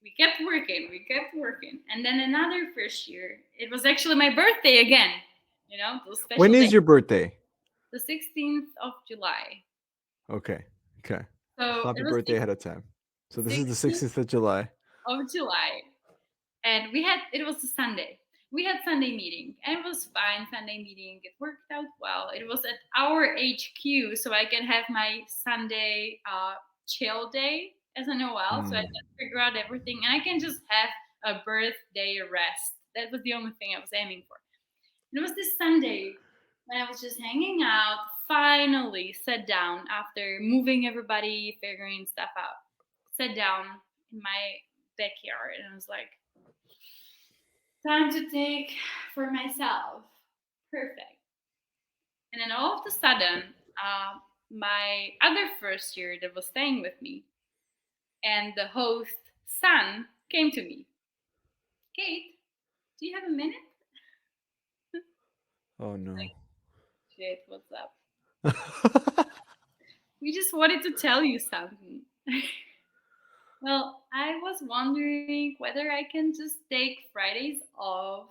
Speaker 8: We kept working. And then another first year, it was actually my birthday again. Those special
Speaker 1: When is
Speaker 8: days.
Speaker 1: your birthday?
Speaker 8: The 16th of July.
Speaker 1: Okay.
Speaker 8: So
Speaker 1: Happy
Speaker 8: it was
Speaker 1: birthday ahead of time. So this is the 16th of July.
Speaker 8: of July. And it was a Sunday. We had Sunday meeting and it was fine. Sunday meeting, it worked out well. It was at our HQ, so I can have my Sunday chill day as a Noelle. So I can figure out everything and I can just have a birthday rest. That was the only thing I was aiming for. And it was this Sunday when I was just hanging out, finally sat down after moving everybody, figuring stuff out. Sat down in my backyard and I was like, time to take for myself. Perfect. And then all of a sudden, my other first year that was staying with me and the host's son came to me. Kate, do you have a minute?
Speaker 1: Oh no.
Speaker 8: Like, shit, what's up? We just wanted to tell you something. Well, I was wondering whether I can just take Fridays off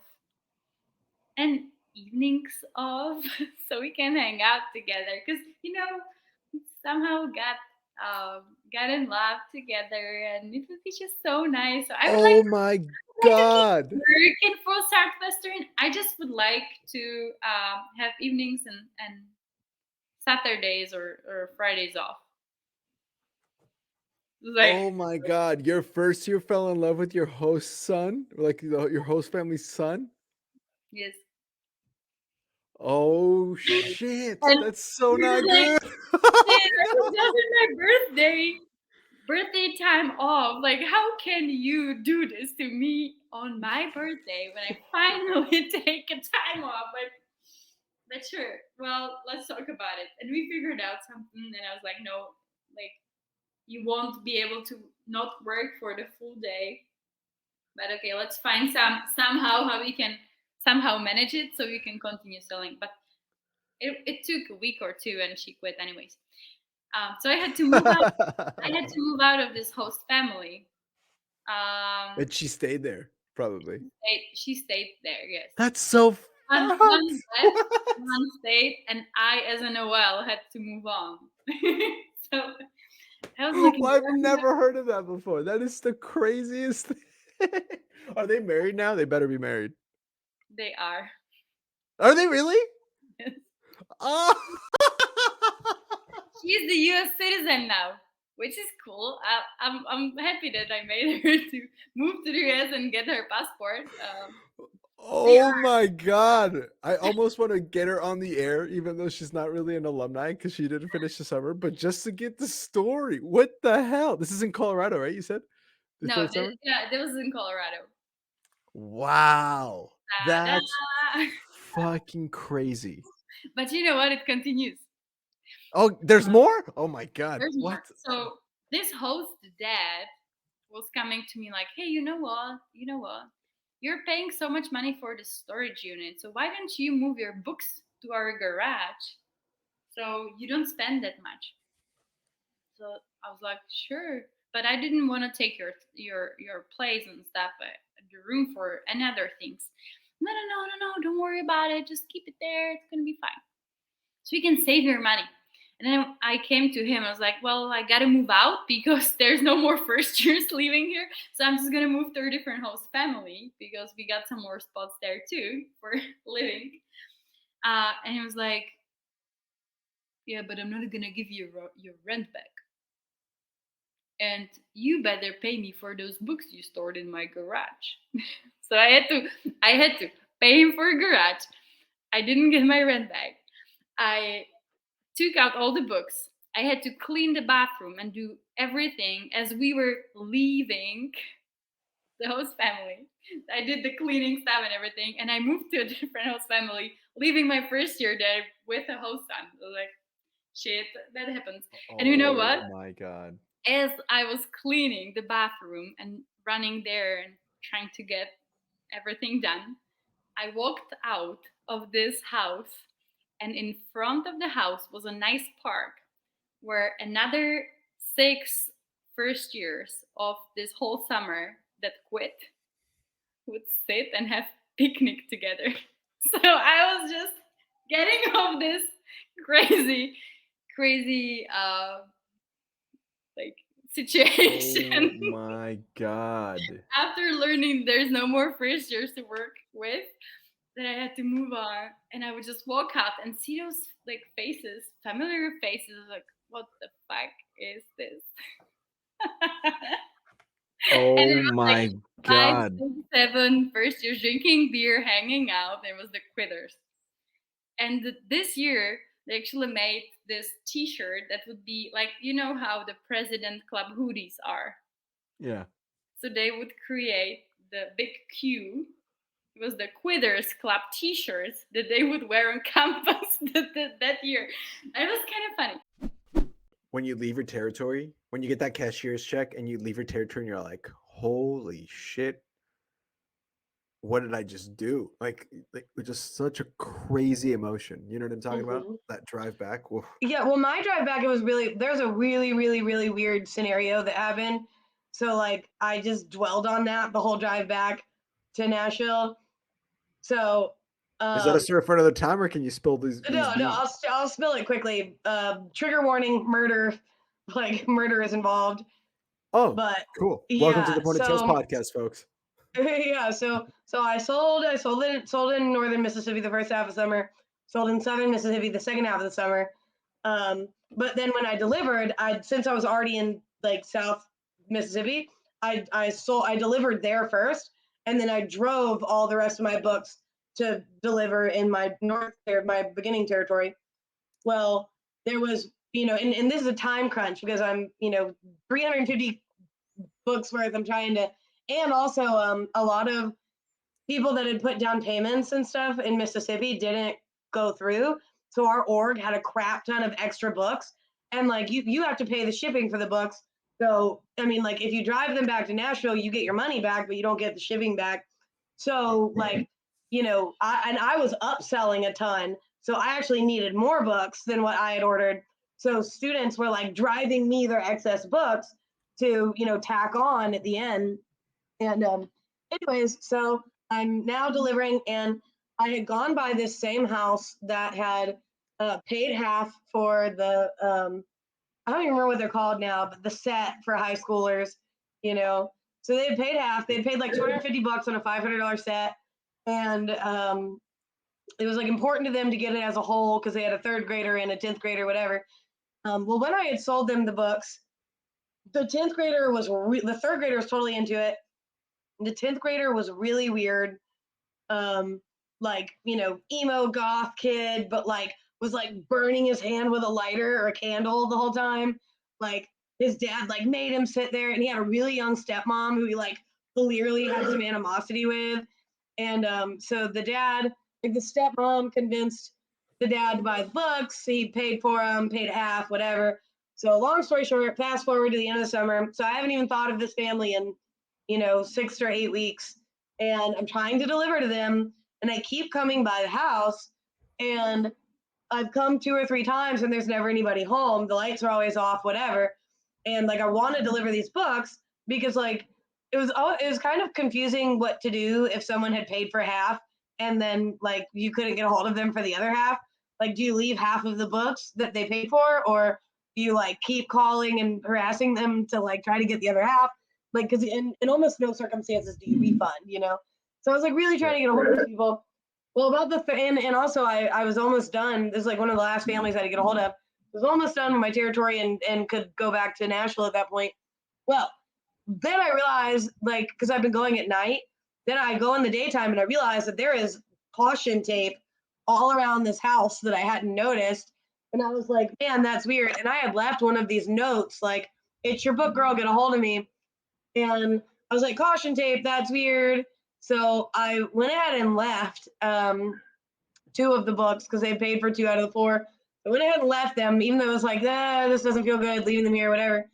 Speaker 8: and evenings off so we can hang out together. Because, we somehow got in love together and it would be just so nice. So I would
Speaker 1: Oh my God.
Speaker 8: work in full Southwestern. I just would like to have evenings and Saturdays or Fridays off. Like,
Speaker 1: Oh my God. Your first year fell in love with your host's son? Like your host family's son?
Speaker 8: yes.
Speaker 1: Oh shit.
Speaker 8: And
Speaker 1: That's so not
Speaker 8: like,
Speaker 1: good.
Speaker 8: it was just my birthday time off. Like, how can you do this to me on my birthday when I finally take a time off? But sure. Well, let's talk about it. And we figured out something, and I was like, no, like, you won't be able to not work for the full day. But okay, let's find somehow how we can somehow manage it so we can continue selling. But it took a week or two, and she quit anyways. So I had to move out. I had to move out of this host family.
Speaker 1: But she stayed there, probably.
Speaker 8: She stayed there. Yes.
Speaker 1: That's so
Speaker 8: One
Speaker 1: fucked.
Speaker 8: left, one stayed, and I, as a Noelle, had to move on. So I was looking.
Speaker 1: Well, I've never heard of that before. That is the craziest thing. Are they married now? They better be married.
Speaker 8: They are.
Speaker 1: Are they really?
Speaker 8: Yes.
Speaker 1: Oh.
Speaker 8: She's the U.S. citizen now, which is cool. I'm happy that I made her to move to the U.S. and get her passport.
Speaker 1: Oh my God. I almost want to get her on the air, even though she's not really an alumni because she didn't finish the summer, but just to get the story. What the hell? This is in Colorado, right? You said?
Speaker 8: No, that was in Colorado.
Speaker 1: Wow.
Speaker 8: Ta-da!
Speaker 1: That's fucking crazy.
Speaker 8: But you know what? It continues.
Speaker 1: Oh, there's more? Oh my God.
Speaker 8: There's
Speaker 1: What?
Speaker 8: more. So this host dad was coming to me like, hey, you know what? you're paying so much money for the storage unit, so why don't you move your books to our garage so you don't spend that much? So I was like, sure, but I didn't want to take your place and stuff, the room for and other things. No, don't worry about it. Just keep it there. It's gonna be fine. So you can save your money. And then I came to him. I was like, well, I got to move out because there's no more first years living here. So I'm just going to move to a different host family because we got some more spots there too for living. And he was like, yeah, but I'm not going to give you your rent back. And you better pay me for those books you stored in my garage. So I had to pay him for a garage. I didn't get my rent back. I took out all the books. I had to clean the bathroom and do everything as we were leaving the host family. I did the cleaning stuff and everything, and I moved to a different host family, leaving my first year there with a host son. I was like, shit, that happens. And you know what?
Speaker 1: Oh my God.
Speaker 8: As I was cleaning the bathroom and running there and trying to get everything done, I walked out of this house, and in front of the house was a nice park where another 6 first years of this whole summer that quit would sit and have picnic together. So I was just getting off this crazy like situation.
Speaker 1: Oh my God.
Speaker 8: After learning there's no more first years to work with, that I had to move on, and I would just walk out and see those like faces, familiar faces, like, what the fuck is this?
Speaker 1: Oh my
Speaker 8: like
Speaker 1: God.
Speaker 8: 5, 6, 7 first years drinking beer, hanging out. There was the quitters. And this year they actually made this t-shirt that would be like, you know how the President Club hoodies are.
Speaker 1: Yeah.
Speaker 8: So they would create the big Q. It was the Quitters Club t-shirts that they would wear on campus that year. It was kind of funny.
Speaker 1: When you leave your territory, when you get that cashier's check and you leave your territory and you're like, holy shit, what did I just do? Like just such a crazy emotion. You know what I'm talking about? That drive back. Woof.
Speaker 9: Yeah, well, my drive back, there's a really, really, really weird scenario that happened. So like I just dwelled on that the whole drive back to Nashville. So
Speaker 1: Is that a story for another time, or can you spill these?
Speaker 9: No, I'll spill it quickly. Trigger warning, murder, like murder is involved.
Speaker 1: Oh,
Speaker 9: but
Speaker 1: cool. Welcome to the Pointed Tails podcast, folks.
Speaker 9: Yeah, so I sold in northern Mississippi the first half of summer, sold in southern Mississippi the second half of the summer. But then when I delivered, since I was already in like South Mississippi, I delivered there first, and then I drove all the rest of my books to deliver in my my beginning territory. Well, there was, and this is a time crunch because I'm, 350 books worth I'm trying to, and also a lot of people that had put down payments and stuff in Mississippi didn't go through. So our org had a crap ton of extra books, and like you have to pay the shipping for the books. So, I mean, like if you drive them back to Nashville, you get your money back, but you don't get the shipping back. So like, I was upselling a ton. So I actually needed more books than what I had ordered. So students were like driving me their excess books to, tack on at the end. And anyways, so I'm now delivering, and I had gone by this same house that had paid half for the, I don't even remember what they're called now, but the set for high schoolers, So they had paid half. They had paid like $250 on a $500 set. And it was like important to them to get it as a whole because they had a 3rd grader and a 10th grader, whatever. Well, when I had sold them the books, the 10th grader was, the 3rd grader was totally into it. The 10th grader was really weird. Like, emo goth kid, but like was like burning his hand with a lighter or a candle the whole time. Like his dad like made him sit there, and he had a really young stepmom who he like clearly had some animosity with. And so the dad, like the stepmom convinced the dad to buy the books. He paid for them, paid half, whatever. So long story short, fast forward to the end of the summer. So I haven't even thought of this family in, 6 or 8 weeks. and I'm trying to deliver to them, and I keep coming by the house, and I've come 2 or 3 times and there's never anybody home. The lights are always off, whatever. And like I want to deliver these books because like it was kind of confusing what to do if someone had paid for half and then like you couldn't get a hold of them for the other half. Like, do you leave half of the books that they paid for, or do you like keep calling and harassing them to like try to get the other half? Like, because in almost no circumstances do you refund, you know? So I was like really trying to get a hold of these people. Well, about the and also I was almost done. This is like one of the last families I had to get a hold of. I was almost done with my territory and could go back to Nashville at that point. Well, then I realized, like, because I've been going at night, then I go in the daytime and I realized that there is caution tape all around this house that I hadn't noticed. And I was like, man, that's weird. And I had left one of these notes, like, it's your book, girl, get a hold of me. And I was like, caution tape, that's weird. So I went ahead and left 2 of the books because they paid for 2 out of the 4. I went ahead and left them, even though it was like, this doesn't feel good, leaving them here, whatever.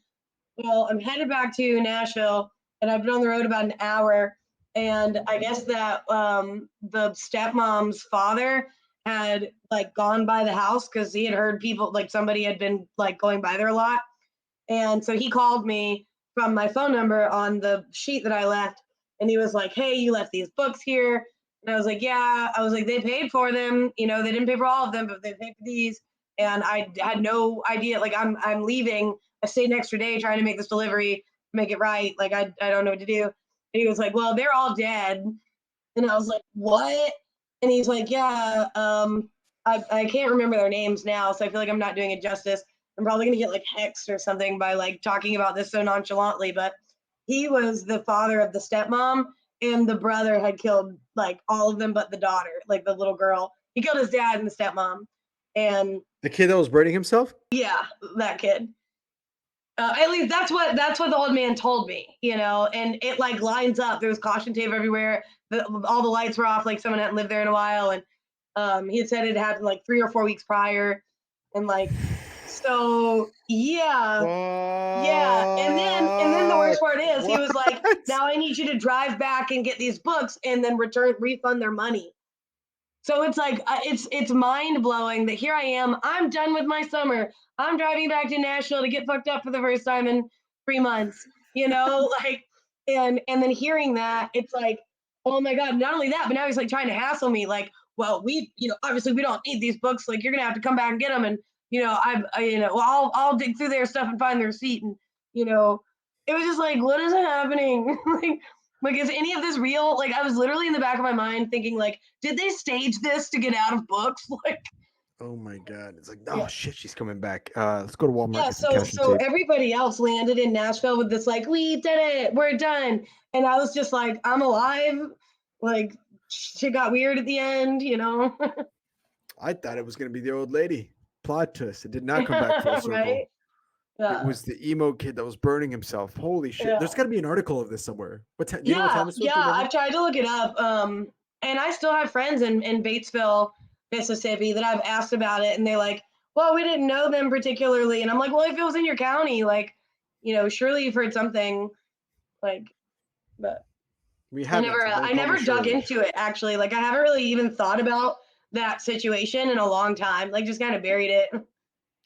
Speaker 9: Well, I'm headed back to Nashville, and I've been on the road about an hour. And I guess that the stepmom's father had like gone by the house because he had heard people, like somebody had been like going by there a lot. And so he called me from my phone number on the sheet that I left. And he was like, hey, you left these books here. And I was like, yeah. I was like, they paid for them. You know, they didn't pay for all of them, but they paid for these. And I had no idea. Like, I'm leaving. I stayed an extra day trying to make this delivery, make it right. Like, I don't know what to do. And he was like, well, they're all dead. And I was like, what? And he's like, yeah, I can't remember their names now. So I feel like I'm not doing it justice. I'm probably going to get like hexed or something by like talking about this so nonchalantly, but he was the father of the stepmom, and the brother had killed like all of them but the daughter, like the little girl. He killed his dad and the stepmom. And
Speaker 1: the kid that was burning himself?
Speaker 9: Yeah, that kid. At least that's what the old man told me, you know, and it like lines up. There was caution tape everywhere. All the lights were off, like someone hadn't lived there in a while. And he had said it happened like 3 or 4 weeks prior. And like, so yeah. And then the worst part is he was like, now I need you to drive back and get these books and then refund their money. So it's like, it's mind blowing that here I am, I'm done with my summer. I'm driving back to Nashville to get fucked up for the first time in 3 months, you know, like, and then hearing that, it's like, oh my God, not only that, but now he's like trying to hassle me. Like, well, obviously we don't need these books. Like, you're going to have to come back and get them. And, you know, I'll dig through their stuff and find the receipt. And, you know, it was just like, what is happening? Like, is any of this real? Like, I was literally in the back of my mind thinking, like, did they stage this to get out of books? Like,
Speaker 1: oh my God. It's like, oh shit, she's coming back. Let's go to Walmart.
Speaker 9: Yeah, so everybody else landed in Nashville with this, like, we did it, we're done. And I was just like, I'm alive. Like, shit got weird at the end, you know?
Speaker 1: I thought it was going to be the old lady. Plot twist. It did not come back full circle.
Speaker 9: Right? Yeah.
Speaker 1: It was the emo kid that was burning himself. Holy shit.
Speaker 9: Yeah.
Speaker 1: There's got to be an article of this somewhere. What time?
Speaker 9: I've tried to look it up. And I still have friends in Batesville, Mississippi that I've asked about it. And they're like, well, we didn't know them particularly. And I'm like, well, if it was in your county, like, you know, surely you've heard something, like, but I never dug into it, actually. Like, I haven't really even thought about that situation in a long time. Like, just kind of buried it.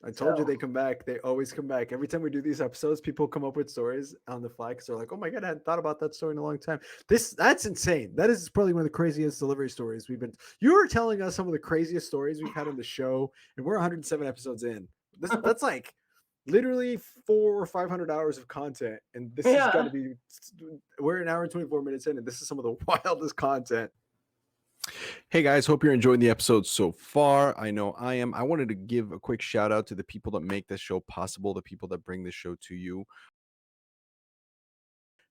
Speaker 1: I told you they come back. They always come back. Every time we do these episodes, people come up with stories on the fly because they're like, oh my God, I hadn't thought about that story in a long time. That's insane. That is probably one of the craziest delivery stories you were telling us some of the craziest stories we've had on the show, and we're 107 episodes in. That's like literally 400 or 500 hours of content. And this has got to be, we're an hour and 24 minutes in, and this is some of the wildest content. Hey guys, hope you're enjoying the episode so far. I know I am. I wanted to give a quick shout out to the people that make this show possible, the people that bring this show to you.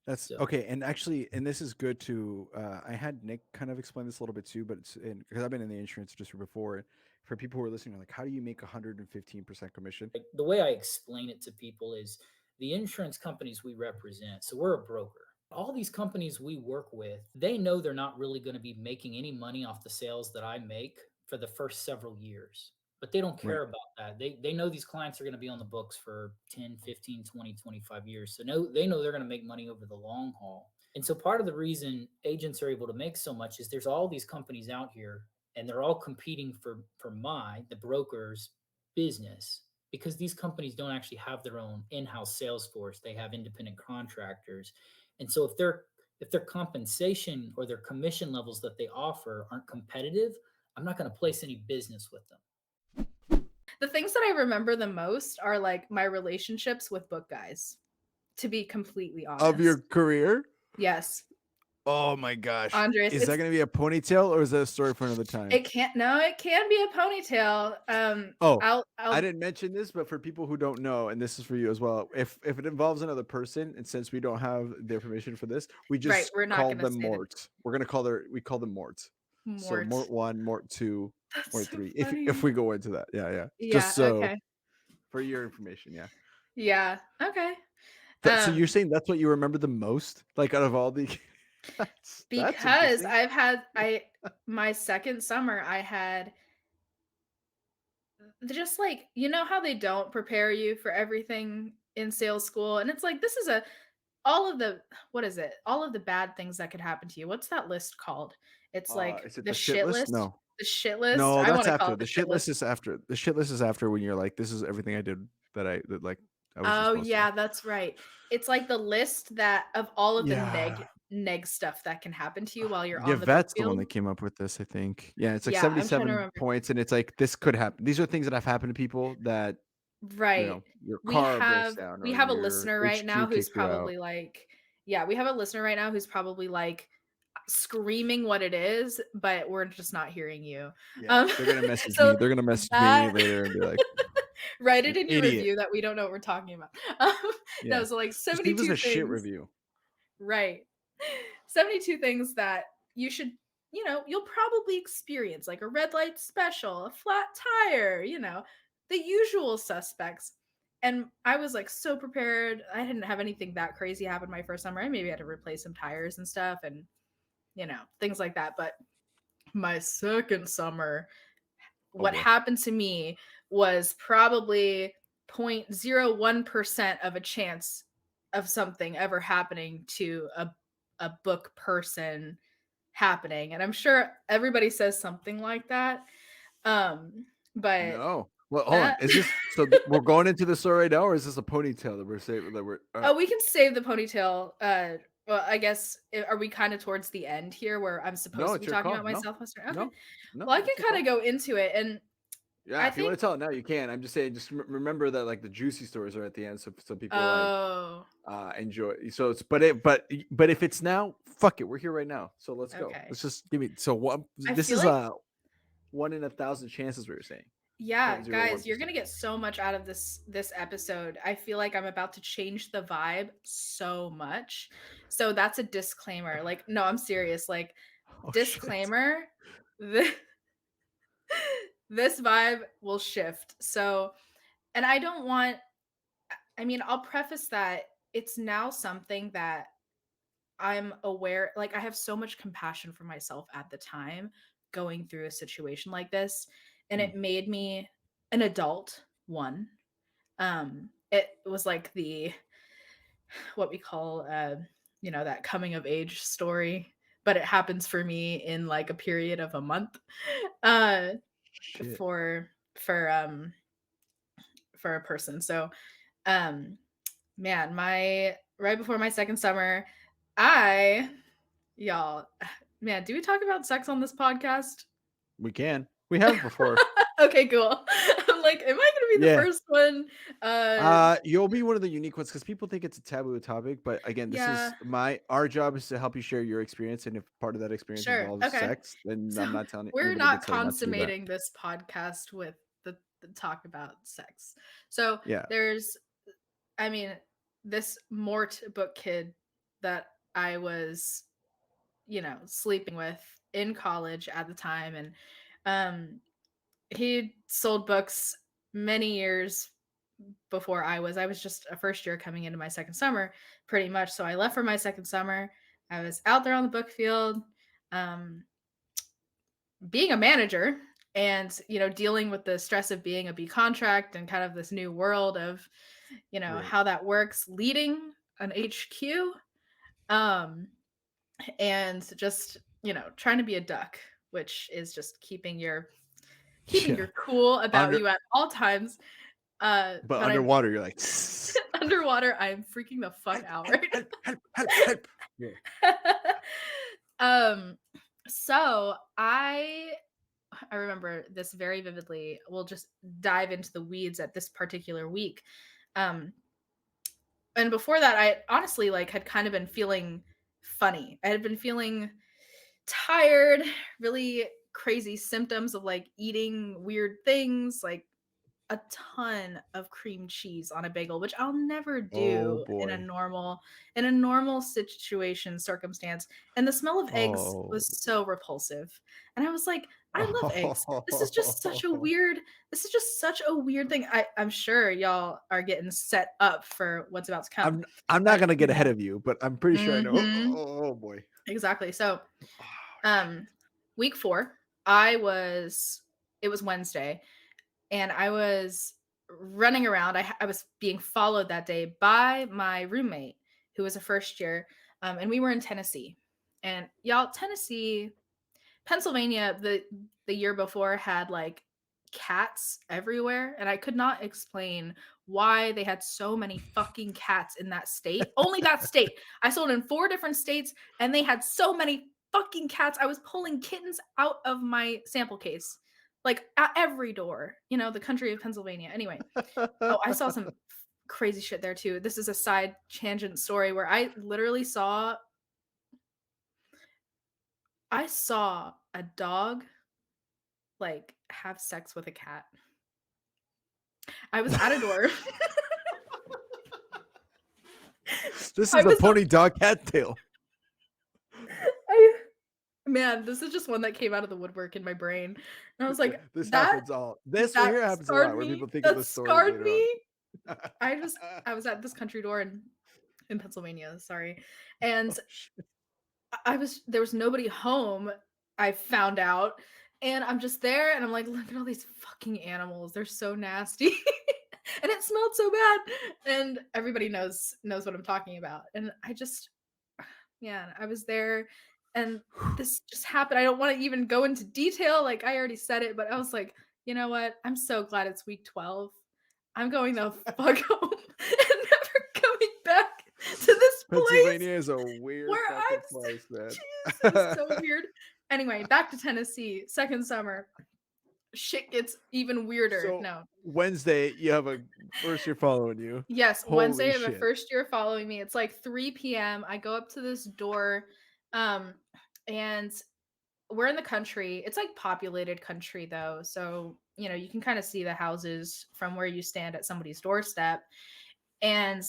Speaker 1: That's okay. And actually, and this is good to, I had Nick kind of explain this a little bit too, but it's because I've been in the insurance industry before. For people who are listening, like, how do you make 115% commission?
Speaker 6: The way I explain it to people is the insurance companies we represent. So we're a broker. All these companies we work with, they know they're not really going to be making any money off the sales that I make for the first several years. but they don't care about that. They know these clients are going to be on the books for 10, 15, 20, 25 years. So they know they're going to make money over the long haul. And so part of the reason agents are able to make so much is there's all these companies out here and they're all competing for the broker's business, because these companies don't actually have their own in-house sales force. They have independent contractors. And so if their compensation or their commission levels that they offer aren't competitive, I'm not going to place any business with them.
Speaker 10: The things that I remember the most are like my relationships with book guys, to be completely honest.
Speaker 1: Of your career?
Speaker 10: Yes.
Speaker 1: Oh my gosh.
Speaker 10: Andres,
Speaker 1: is that going to be a ponytail or is that a story for another time?
Speaker 10: It can be a ponytail.
Speaker 1: I didn't mention this, but for people who don't know, and this is for you as well, if it involves another person, and since we don't have their permission for this, we just call them Mort. We're going to we call them Mort. So Mort 1, Mort 2, Mort 3. If we go into that. Yeah. Just so
Speaker 10: okay.
Speaker 1: For your information, yeah.
Speaker 10: Yeah. Okay.
Speaker 1: So you're saying that's what you remember the most, like out of all the
Speaker 10: because I've had my second summer, I had just like, you know how they don't prepare you for everything in sales school, and it's like, this is all of the bad things that could happen to you. What's that list called? It's like
Speaker 1: is it
Speaker 10: the shit list.
Speaker 1: No,
Speaker 10: the shit list.
Speaker 1: No,
Speaker 10: I
Speaker 1: that's after.
Speaker 10: The shit list is after.
Speaker 1: The shit list is after, when you're like, this is everything I did that I was
Speaker 10: oh yeah, that's right. It's like the list that of all of the neg stuff that can happen to you while you're on the
Speaker 1: Yvette's
Speaker 10: field.
Speaker 1: the one that came up with this, I think. Yeah, it's like 77 points, and it's like, this could happen. These are things that have happened to people that, your car breaks down.
Speaker 10: We have a listener right now who's probably like, we have a listener right now who's probably like screaming what it is, but we're just not hearing you.
Speaker 1: Yeah, they're gonna message me. They're gonna message me later and be like,
Speaker 10: write it in your review that we don't know what we're talking about. That was like 72
Speaker 1: things.
Speaker 10: This was a shit
Speaker 1: review.
Speaker 10: Right. 72 things that you should, you'll probably experience, like a red light special, a flat tire, the usual suspects. And I was like so prepared. I didn't have anything that crazy happen my first summer. I maybe had to replace some tires and stuff and, things like that. But my second summer, what happened to me was probably 0.01% of a chance of something ever happening to a book person happening. And I'm sure everybody says something like that. But
Speaker 1: no. Well, hold on. Is this so? We're going into the story right now, or is this a ponytail that we're saying that we're?
Speaker 10: Oh, we can save the ponytail. Well, I guess are we kind of towards the end here, where I'm supposed to be talking about my Southwestern? Okay.
Speaker 1: No,
Speaker 10: well, I can kind of go into it, and
Speaker 1: if you want to tell it now, you can. I'm just saying, just remember that like the juicy stories are at the end, so people enjoy. So it's but if it's now, fuck it, we're here right now. So let's go. Let's just give me. So what? This is a 1 in 1,000 chances. We were saying.
Speaker 10: Yeah, guys, you're gonna get so much out of this episode. I feel like I'm about to change the vibe so much. So that's a disclaimer. Like, no, I'm serious. Like, disclaimer. This vibe will shift. So, and I'll preface that it's now something that I'm aware, like I have so much compassion for myself at the time going through a situation like this. And it made me an adult one. It was like what we call, that coming of age story, but it happens for me in like a period of a month, for a person. So, right before my second summer, do we talk about sex on this podcast?
Speaker 1: We can. We have before.
Speaker 10: Okay, cool. I'm like, am I gonna be the first one?
Speaker 1: You'll be one of the unique ones because people think it's a taboo topic. But again, this is our job is to help you share your experience, and if part of that experience involves sex, then I'm not telling you.
Speaker 10: We're not consummating this podcast with the talk about sex. So there's, this Mort book kid that I was, sleeping with in college at the time, and he sold books many years before I was just a first year coming into my second summer, pretty much. So I left for my second summer. I was out there on the book field, being a manager and dealing with the stress of being a B contract and kind of this new world of
Speaker 3: Right.
Speaker 10: how that works, leading an HQ, and just trying to be a duck, which is just keeping your cool about you at all times.
Speaker 1: But underwater, you're like,
Speaker 10: underwater, I'm freaking the fuck out, right?
Speaker 1: help. Yeah.
Speaker 10: So I remember this very vividly. We'll just dive into the weeds at this particular week. And before that, I honestly had kind of been feeling funny. I had been feeling tired, really crazy symptoms of eating weird things, a ton of cream cheese on a bagel, which I'll never do in a normal circumstance. And the smell of eggs was so repulsive. And I was like, I love eggs. This is just such a weird thing. I'm sure y'all are getting set up for what's about to come.
Speaker 1: I'm not gonna get ahead of you, but I'm pretty sure I know.
Speaker 10: Mhm.
Speaker 1: Oh boy.
Speaker 10: Exactly. So week 4, it was Wednesday, and I was running around. I was being followed that day by my roommate, who was a first year, and we were in Tennessee. And y'all, Pennsylvania, the year before had cats everywhere, and I could not explain why they had so many fucking cats in that state. Only that state. I sold in 4 different states, and they had so many fucking cats. I was pulling kittens out of my sample case, at every door. The country of Pennsylvania. Anyway, I saw some crazy shit there too. This is a side tangent story where I literally saw a dog have sex with a cat. I was at a door.
Speaker 1: This is a pony dog cat tale.
Speaker 10: Man, this is just one that came out of the woodwork in my brain. And I was like,
Speaker 1: this happens all. This one here happens a lot where people think of the story.
Speaker 10: Scarred me. I was at this country door in Pennsylvania, sorry. And there was nobody home, I found out. And I'm just there and I'm like, look at all these fucking animals. They're so nasty. And it smelled so bad. And everybody knows what I'm talking about. And I was there and this just happened. I don't want to even go into detail. I already said it, but I was like, you know what? I'm so glad it's week 12. I'm going the fuck home and never coming back to this place.
Speaker 1: Pennsylvania is a weird fucking place, man.
Speaker 10: It's so weird. Anyway, back to Tennessee, second summer. Shit gets even weirder.
Speaker 1: So,
Speaker 10: no.
Speaker 1: Wednesday, you have a first year following you.
Speaker 10: Yes,
Speaker 1: Holy
Speaker 10: Wednesday, I have
Speaker 1: shit.
Speaker 10: a first year following me. It's 3 p.m. I go up to this door, and we're in the country. It's populated country though, so you can kind of see the houses from where you stand at somebody's doorstep. And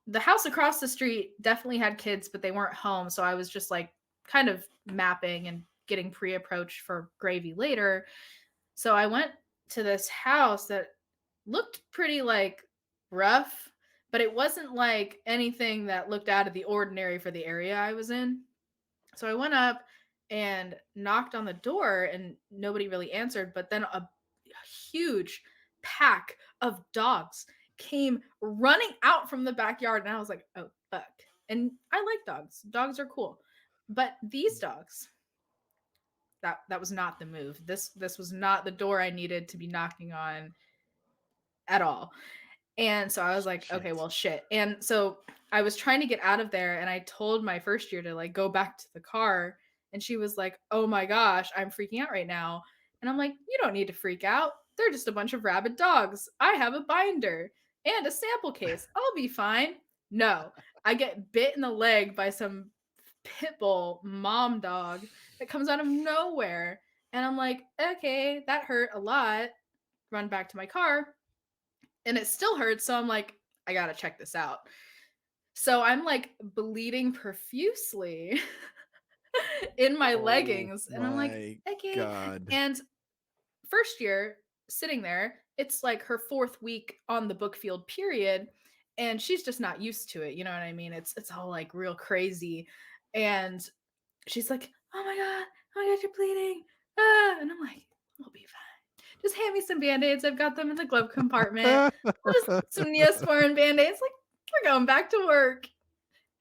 Speaker 10: the house across the street definitely had kids, but they weren't home, so I was just kind of mapping and getting pre-approached for gravy later. So I went to this house that looked pretty rough, but it wasn't anything that looked out of the ordinary for the area I was in. So I went up and knocked on the door and nobody really answered, but then a huge pack of dogs came running out from the backyard, and I was like, oh fuck. And I like dogs. Dogs are cool. But these dogs, that was not the move. This was not the door I needed to be knocking on at all. And so I was like, okay, well, shit. And so I was trying to get out of there, and I told my first year to go back to the car, and she was like, oh my gosh, I'm freaking out right now. And I'm like, you don't need to freak out. They're just a bunch of rabid dogs. I have a binder and a sample case. I'll be fine. No, I get bit in the leg by some pit bull mom dog that comes out of nowhere. And I'm like, okay, that hurt a lot. Run back to my car. And it still hurts. So I'm like, I gotta check this out. So I'm bleeding profusely in my leggings. And I'm like, okay.
Speaker 1: God.
Speaker 10: And first year sitting there, it's her 4th week on the book field period. And she's just not used to it. You know what I mean? It's all real crazy. And she's like, oh my God, you're bleeding. And I'm like, we'll be fine. Just hand me some Band-Aids. I've got them in the glove compartment. Just some Neosporin Band-Aids. Like, we're going back to work.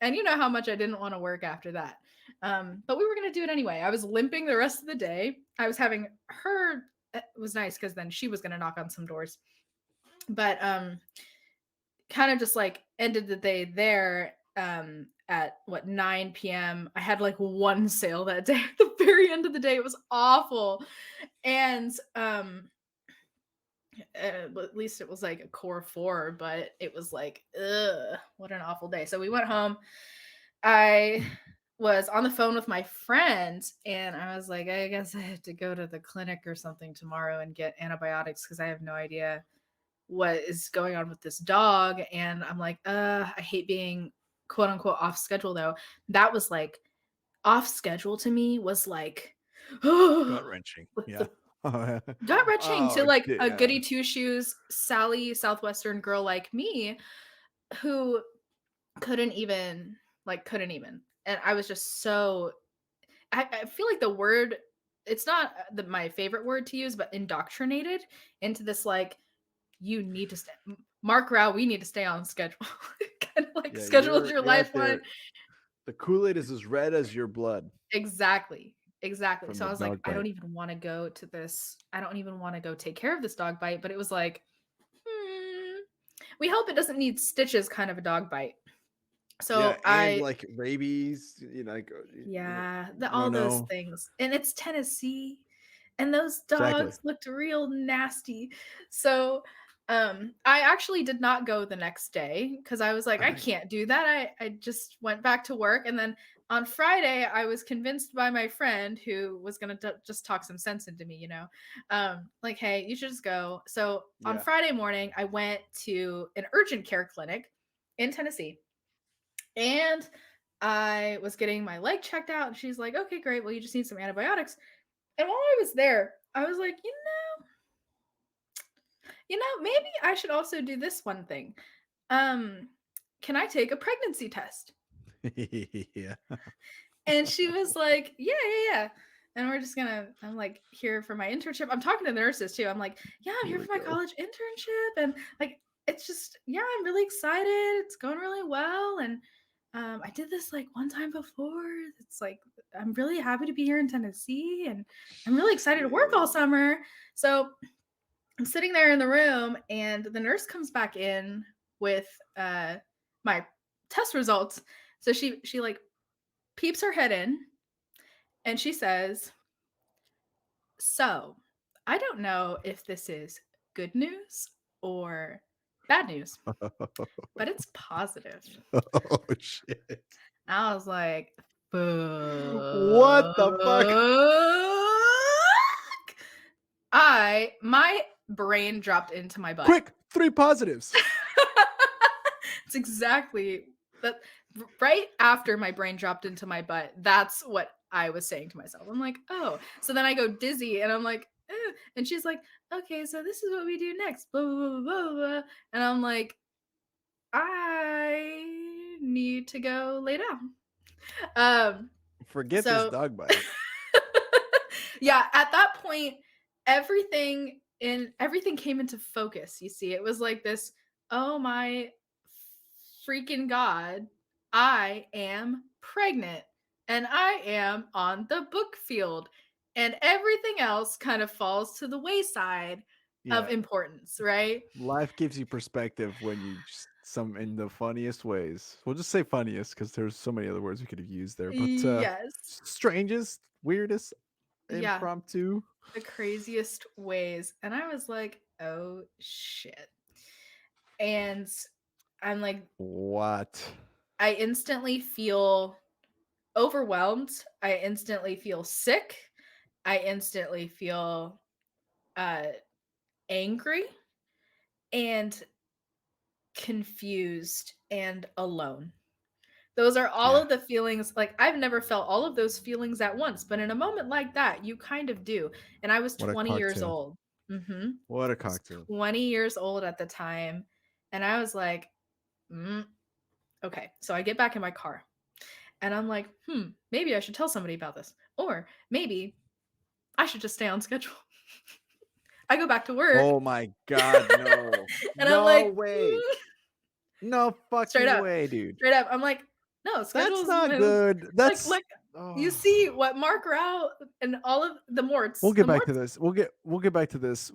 Speaker 10: And you know how much I didn't want to work after that. But we were going to do it anyway. I was limping the rest of the day. I was having her, it was nice because then she was going to knock on some doors. But kind of just like ended the day there at 9 p.m. I had like one sale that day. At the very end of the day, it was awful. And at least it was like a core 4, but it was like, ugh, what an awful day. So we went home. I was on the phone with my friend and I was like, I guess I have to go to the clinic or something tomorrow and get antibiotics because I have no idea what is going on with this dog. And I'm like, I hate being quote unquote off schedule though. That was like off schedule to me was like
Speaker 11: gut wrenching. Yeah.
Speaker 10: Gut wrenching to like a goody two shoes Sally Southwestern girl like me who couldn't even. And I was just so I feel like the word, it's not my favorite word to use, but indoctrinated into this like, you need to stay, Mark Rao, we need to stay on schedule. Kind of like schedule is your lifeline.
Speaker 11: The Kool-Aid is as red as your blood.
Speaker 10: Exactly. So I was like, I don't even want to go to this. I don't even want to go take care of this dog bite. But it was like, we hope it doesn't need stitches kind of a dog bite. So
Speaker 11: and like rabies,
Speaker 10: all those things. And it's Tennessee. And those dogs looked real nasty. So I actually did not go the next day because I was like, I can't do that. I just went back to work. And then on Friday, I was convinced by my friend who was going to just talk some sense into me, like, hey, you should just go. So on Friday morning, I went to an urgent care clinic in Tennessee. And I was getting my leg checked out. And she's like, okay, great. Well, you just need some antibiotics. And while I was there, I was like, maybe I should also do this one thing. Can I take a pregnancy test?
Speaker 11: Yeah.
Speaker 10: And she was like, yeah. And I'm like here for my internship. I'm talking to the nurses too. I'm like, yeah, I'm here for my college internship. And like, it's just, I'm really excited. It's going really well. And I did this like one time before. It's like, I'm really happy to be here in Tennessee and I'm really excited to work all summer. So I'm sitting there in the room and the nurse comes back in with my test results. So she like peeps her head in and she says, so I don't know if this is good news or bad news, but it's positive.
Speaker 11: Oh shit.
Speaker 10: I was like,
Speaker 11: what the
Speaker 10: fuck? My brain dropped into my butt.
Speaker 11: Quick, 3 positives.
Speaker 10: It's exactly that. Right after my brain dropped into my butt, that's what I was saying to myself. I'm like, oh. So then I go dizzy and I'm like, eh. And she's like, okay, so this is what we do next. Blah, blah, blah, blah. And I'm like, I need to go lay down.
Speaker 11: Forget this dog bite.
Speaker 10: Yeah, at that point, everything came into focus. You see, it was like this, oh my freaking God, I am pregnant and I am on the book field and everything else kind of falls to the wayside of importance, right?
Speaker 11: Life gives you perspective when you in the funniest ways. We'll just say funniest because there's so many other words we could have used there. But strangest, weirdest, impromptu,
Speaker 10: the craziest ways. And I was like, oh shit. And I'm like,
Speaker 11: what?
Speaker 10: I instantly feel overwhelmed. I instantly feel sick. I instantly feel angry and confused and alone. Those are all of the feelings. Like, I've never felt all of those feelings at once, but in a moment like that, you kind of do. And I was 20 years old. Mm-hmm.
Speaker 11: What a cocktail.
Speaker 10: 20 years old at the time. And I was like, okay. So I get back in my car and I'm like, maybe I should tell somebody about this. Or maybe I should just stay on schedule. I go back to work.
Speaker 11: Oh my God, no.
Speaker 10: And
Speaker 11: no
Speaker 10: I'm like,
Speaker 11: way. No fucking
Speaker 10: straight up,
Speaker 11: way, dude.
Speaker 10: straight up. I'm like, no, schedule's
Speaker 11: That's not good. That's
Speaker 10: like you see what Mark Rao and all of the Morts.
Speaker 11: We'll get back to this. We'll get back to this.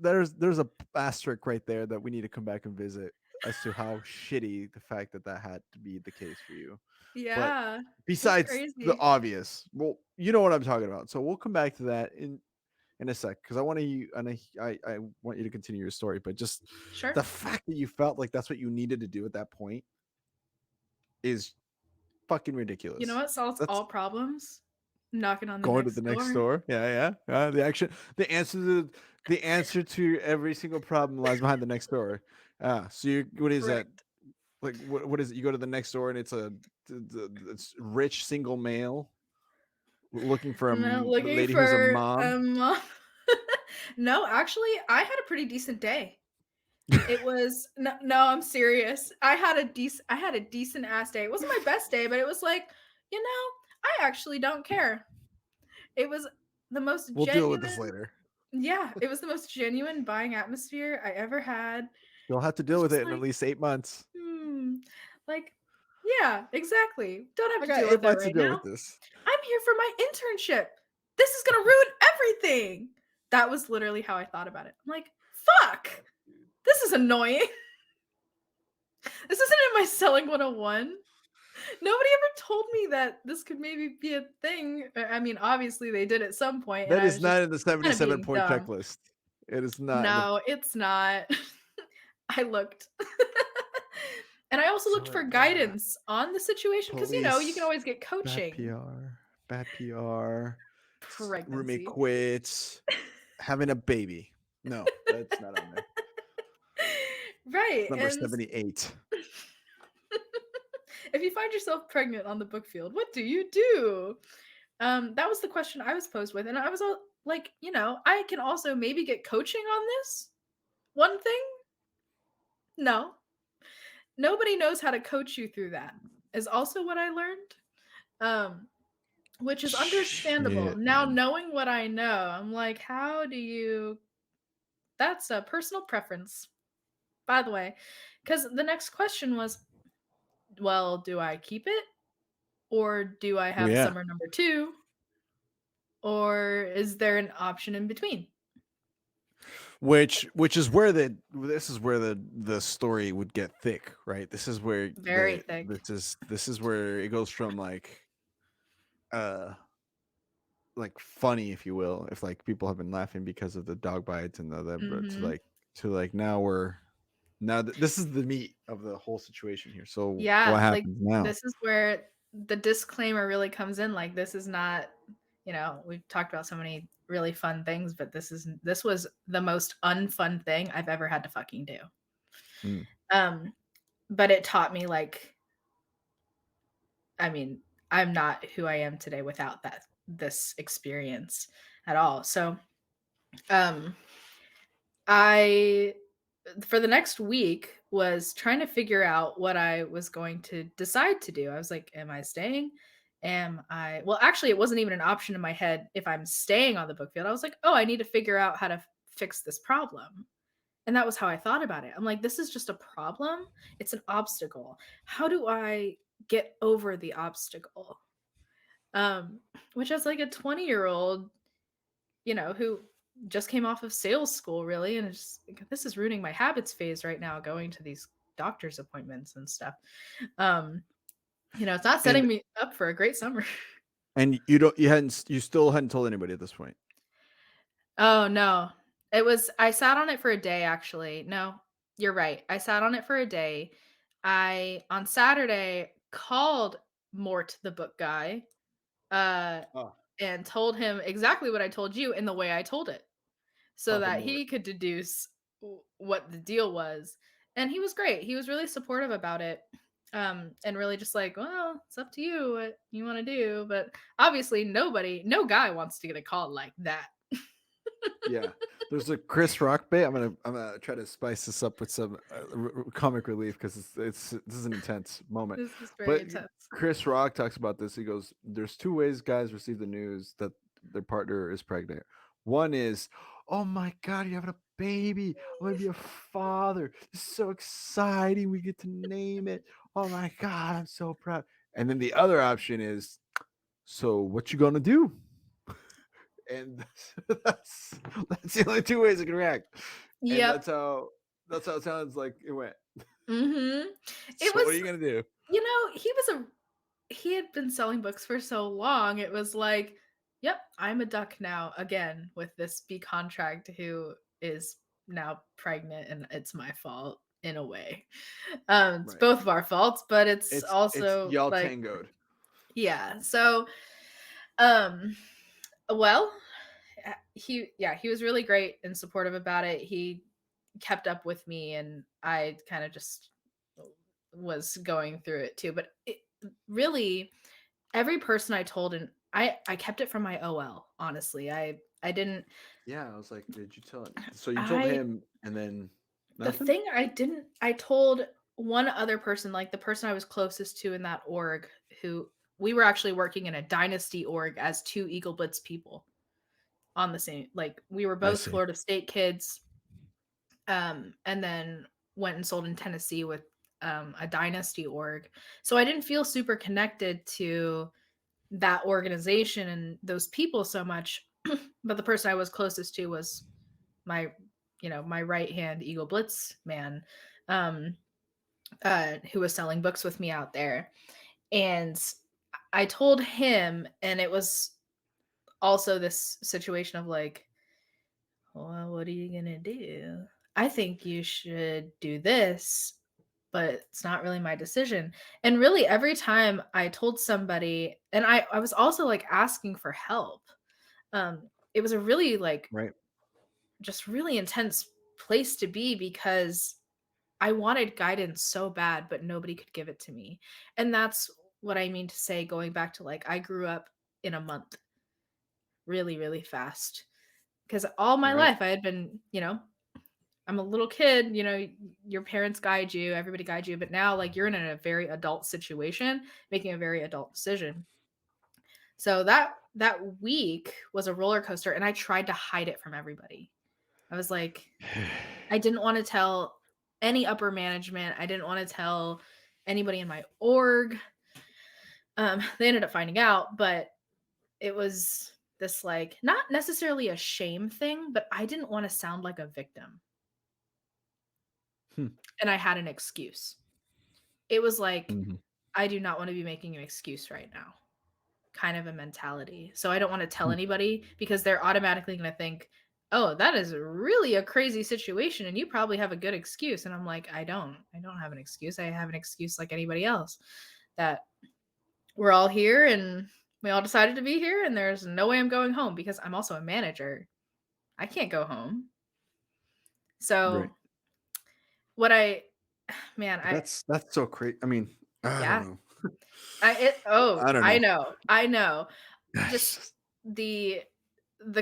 Speaker 11: There's a asterisk right there that we need to come back and visit as to how shitty the fact that had to be the case for you.
Speaker 10: Yeah.
Speaker 11: But besides
Speaker 10: crazy.
Speaker 11: the obvious, well, you know what I'm talking about. So we'll come back to that in a sec, because I want you to continue your story, but just
Speaker 10: Sure.
Speaker 11: the fact that you felt like that's what you needed to do at that point is fucking ridiculous.
Speaker 10: You know what solves all problems? Knocking on the
Speaker 11: Going
Speaker 10: next
Speaker 11: to the next
Speaker 10: door.
Speaker 11: store. Yeah. The answer to every single problem lies behind the next door. So what is
Speaker 10: Correct.
Speaker 11: that? Like what is it? You go to the next door and it's it's rich single male looking for a lady who's a mom.
Speaker 10: No, actually, I had a pretty decent day. It was no, I'm serious. I had a decent ass day. It wasn't my best day, but it was like, I actually don't care. It was the most
Speaker 11: We'll
Speaker 10: genuine,
Speaker 11: deal with this later.
Speaker 10: Yeah, it was the most genuine buying atmosphere I ever had.
Speaker 11: You'll have to deal with it in at least 8 months.
Speaker 10: Like, yeah, exactly. Don't have
Speaker 11: I
Speaker 10: to
Speaker 11: got
Speaker 10: deal
Speaker 11: 8
Speaker 10: with it
Speaker 11: months
Speaker 10: right
Speaker 11: to deal
Speaker 10: now.
Speaker 11: with this.
Speaker 10: I'm here for my internship. This is gonna ruin everything. That was literally how I thought about it. I'm like, fuck. This is annoying. This isn't in my selling 101. Nobody ever told me that this could maybe be a thing. I mean, obviously they did at some point.
Speaker 11: That is not in the 77-point
Speaker 10: dumb.
Speaker 11: checklist. It is not.
Speaker 10: No, it's not. I looked. And I also looked for guidance on the situation because, you can always get coaching.
Speaker 11: Bad PR.
Speaker 10: Pregnancy.
Speaker 11: Roommate quits. Having a baby. No, that's not on there.
Speaker 10: Right.
Speaker 11: Number 78.
Speaker 10: If you find yourself pregnant on the book field, what do you do? That was the question I was posed with. And I was all like, I can also maybe get coaching on this one thing. No. Nobody knows how to coach you through that is also what I learned. Which is understandable. Now, knowing what I know, I'm like, how do you... That's a personal preference, by the way. Because the next question was, well, do I keep it? Or do I have summer number 2? Or is there an option in between?
Speaker 11: Which is where the story would get thick, right? This is where
Speaker 10: very thick.
Speaker 11: This is where it goes from like funny, if you will, if like people have been laughing because of the dog bites and now this is the meat of the whole situation here. So what happens now?
Speaker 10: This is where the disclaimer really comes in. Like, this is not, we've talked about so many really fun things, but this was the most unfun thing I've ever had to fucking do. But it taught me, like, I mean, I'm not who I am today without this experience at all. So I, for the next week, was trying to figure out what I was going to decide to do. I was like, am I staying? Well, actually, it wasn't even an option in my head if I'm staying on the book field. I was like, oh, I need to figure out how to fix this problem. And that was how I thought about it. I'm like, this is just a problem. It's an obstacle. How do I get over the obstacle? Which as like a 20-year-old, who just came off of sales school, really, and this is ruining my habits phase right now, going to these doctor's appointments and stuff. It's not setting me up for a great summer.
Speaker 11: And you still hadn't told anybody at this point?
Speaker 10: Oh no. I sat on it for a day, actually. No, you're right. I sat on it for a day. On Saturday, called Mort, the book guy, and told him exactly what I told you in the way I told it, so that he could deduce what the deal was. And he was great. He was really supportive about it. And really just like, well, it's up to you what you want to do. But obviously no guy wants to get a call like that.
Speaker 11: Yeah, there's a Chris Rock bit. I'm gonna try to spice this up with some comic relief, because this is an intense moment.
Speaker 10: This is very intense.
Speaker 11: Chris Rock talks about this. He goes, "There's 2 ways guys receive the news that their partner is pregnant. One is, oh my God, you're having a baby. I'm going to be a father. This is so exciting. We get to name it. Oh my God, I'm so proud. And then the other option is, so what you going to do? And that's the only two ways it can react. And
Speaker 10: Yep.
Speaker 11: that's how it sounds like it went.
Speaker 10: Mm-hmm.
Speaker 11: So what are you going to do?
Speaker 10: You know, he had been selling books for so long. It was like, yep, I'm a duck now again with this B contract who is now pregnant, and it's my fault in a way. It's
Speaker 11: Right.
Speaker 10: both of our faults, but it's also
Speaker 11: y'all
Speaker 10: like,
Speaker 11: tangoed.
Speaker 10: yeah. So, well, he was really great and supportive about it. He kept up with me, and I kind of just was going through it too. But really, every person I told, and I kept it from my OL, honestly. I didn't.
Speaker 11: Yeah, I was like, did you tell him? So you told him, and then nothing?
Speaker 10: The thing I told one other person, like the person I was closest to in that org, who we were actually working in a dynasty org as two Eagle Blitz people on the same, like we were both Florida State kids, and then went and sold in Tennessee with a dynasty org. So I didn't feel super connected to that organization and those people so much. But the person I was closest to was my right hand Eagle Blitz man, who was selling books with me out there. And I told him, and it was also this situation of like, well, what are you gonna do? I think you should do this, but it's not really my decision. And really, every time I told somebody, and I was also like asking for help. It was a really like just really intense place to be, because I wanted guidance so bad, but nobody could give it to me. And that's what I mean to say, going back to like, I grew up in a month really, really fast, because all my life I had been, I'm a little kid, your parents guide you, everybody guides you. But now like you're in a very adult situation, making a very adult decision. So that week was a roller coaster, and I tried to hide it from everybody. I was like, I didn't want to tell any upper management. I didn't want to tell anybody in my org. They ended up finding out, but it was this like, not necessarily a shame thing, but I didn't want to sound like a victim. And I had an excuse. It was like, I do not want to be making an excuse right now, kind of a mentality. So I don't want to tell anybody, because they're automatically going to think, oh, that is really a crazy situation, and you probably have a good excuse. And I'm like, I don't have an excuse. I have an excuse like anybody else, that we're all here and we all decided to be here, and there's no way I'm going home, because I'm also a manager. I can't go home. So
Speaker 11: that's so crazy. I mean, I don't know.
Speaker 10: I don't know. I know. Just the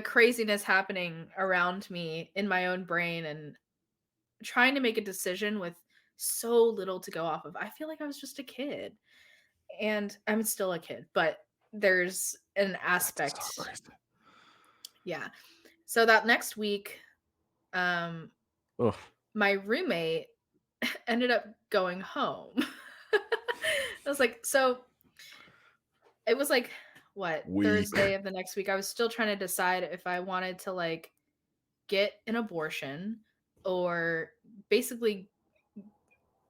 Speaker 10: craziness happening around me in my own brain, and trying to make a decision with so little to go off of. I feel like I was just a kid, and I'm still a kid, but there's an aspect. Yeah. So that next week, my roommate ended up going home. I was like, so it was like, what, Thursday of the next week, I was still trying to decide if I wanted to like get an abortion, or basically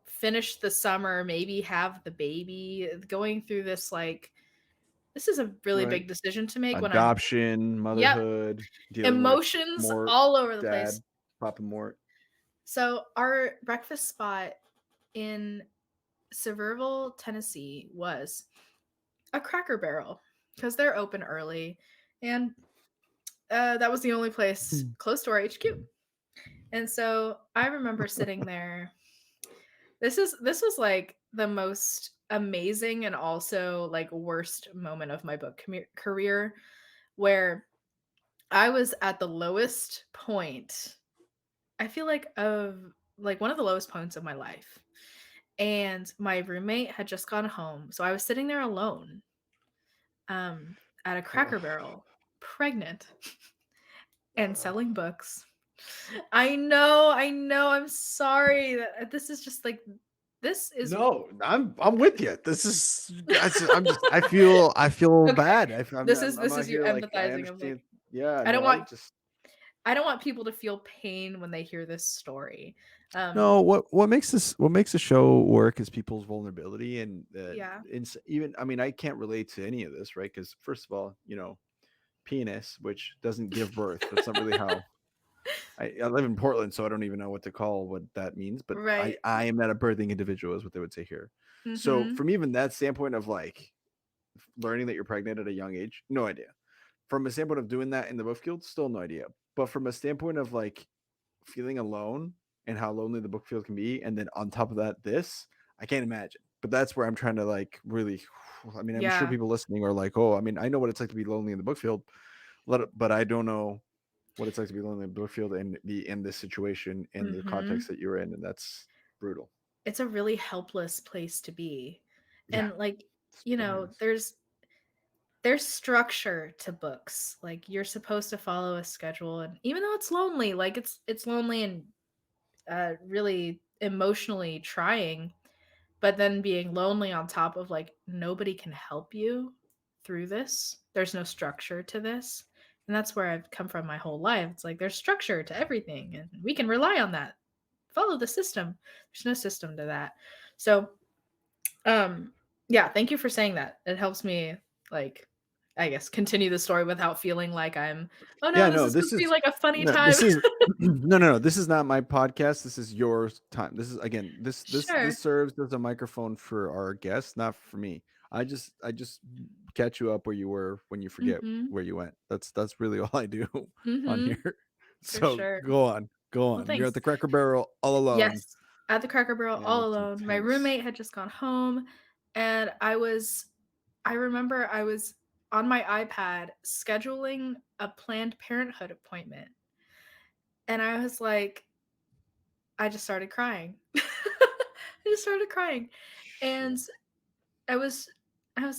Speaker 10: finish the summer, maybe have the baby, going through this like, this is a really big decision to make.
Speaker 11: Adoption, motherhood,
Speaker 10: emotions all over the place.
Speaker 11: Papa Mort.
Speaker 10: So our breakfast spot in Sevierville, Tennessee was a Cracker Barrel, because they're open early, and that was the only place close to our HQ. And so I remember sitting there. This was like the most amazing and also like worst moment of my book career, where I was at the lowest point, I feel like, of like one of the lowest points of my life. And my roommate had just gone home. So I was sitting there alone at a Cracker Barrel, pregnant. and selling books. I know. I'm sorry that this is just like, this is
Speaker 11: No, I'm with you. This is I feel
Speaker 10: okay.
Speaker 11: bad.
Speaker 10: This is
Speaker 11: out
Speaker 10: you
Speaker 11: here, like, I
Speaker 10: empathizing. I'm like,
Speaker 11: understand. Yeah,
Speaker 10: I don't
Speaker 11: no,
Speaker 10: want want people to feel pain when they hear this story.
Speaker 11: no. What makes the show work is people's vulnerability, and
Speaker 10: Yeah.
Speaker 11: even, I mean, I can't relate to any of this, right? Because first of all, penis, which doesn't give birth. That's not really how. I live in Portland, so I don't even know what to call what that means. But
Speaker 10: Right.
Speaker 11: I am not a birthing individual, is what they would say here. So
Speaker 10: Mhm.
Speaker 11: from even that standpoint of like learning that you're pregnant at a young age, no idea. From a standpoint of doing that in the book field, still no idea. But from a standpoint of like feeling alone and how lonely the book field can be, and then on top of that, I can't imagine. But that's where I'm trying to like really. I mean, I'm sure
Speaker 10: Yeah.
Speaker 11: people listening are like, oh, I mean, I know what it's like to be lonely in the book field, but I don't know what it's like to be lonely in the book field and be in this situation in the
Speaker 10: Mhm.
Speaker 11: context that you're in, and that's brutal.
Speaker 10: It's a really helpless place to be.
Speaker 11: Yeah.
Speaker 10: And like,
Speaker 11: It's
Speaker 10: you know,
Speaker 11: bananas.
Speaker 10: there's structure to books. Like, you're supposed to follow a schedule, and even though it's lonely, like it's lonely and really emotionally trying, but then being lonely on top of like nobody can help you through this. There's no structure to this. And that's where I've come from my whole life. It's like there's structure to everything and we can rely on that. Follow the system. There's no system to that. So yeah, thank you for saying that. It helps me, like, I guess, continue the story without feeling like I'm, oh no,
Speaker 11: Yeah,
Speaker 10: this
Speaker 11: no,
Speaker 10: is supposed
Speaker 11: this
Speaker 10: to be
Speaker 11: is
Speaker 10: like a funny
Speaker 11: no,
Speaker 10: time.
Speaker 11: this is no. This is not my podcast. This is your time. This is again. This
Speaker 10: Sure.
Speaker 11: serves as a microphone for our guests, not for me. I just catch you up where you were when you forget
Speaker 10: Mhm.
Speaker 11: where you went. That's really all I do on
Speaker 10: Mhm.
Speaker 11: here.
Speaker 10: For
Speaker 11: So
Speaker 10: sure.
Speaker 11: go on.
Speaker 10: Well,
Speaker 11: You're at
Speaker 10: thanks.
Speaker 11: the Cracker Barrel all alone.
Speaker 10: Yes, at the Cracker Barrel
Speaker 11: And
Speaker 10: all
Speaker 11: it's
Speaker 10: alone. My
Speaker 11: intense.
Speaker 10: roommate had just gone home, and I remember I was on my iPad scheduling a Planned Parenthood appointment. And I was like, I just started crying. I just started crying. And I was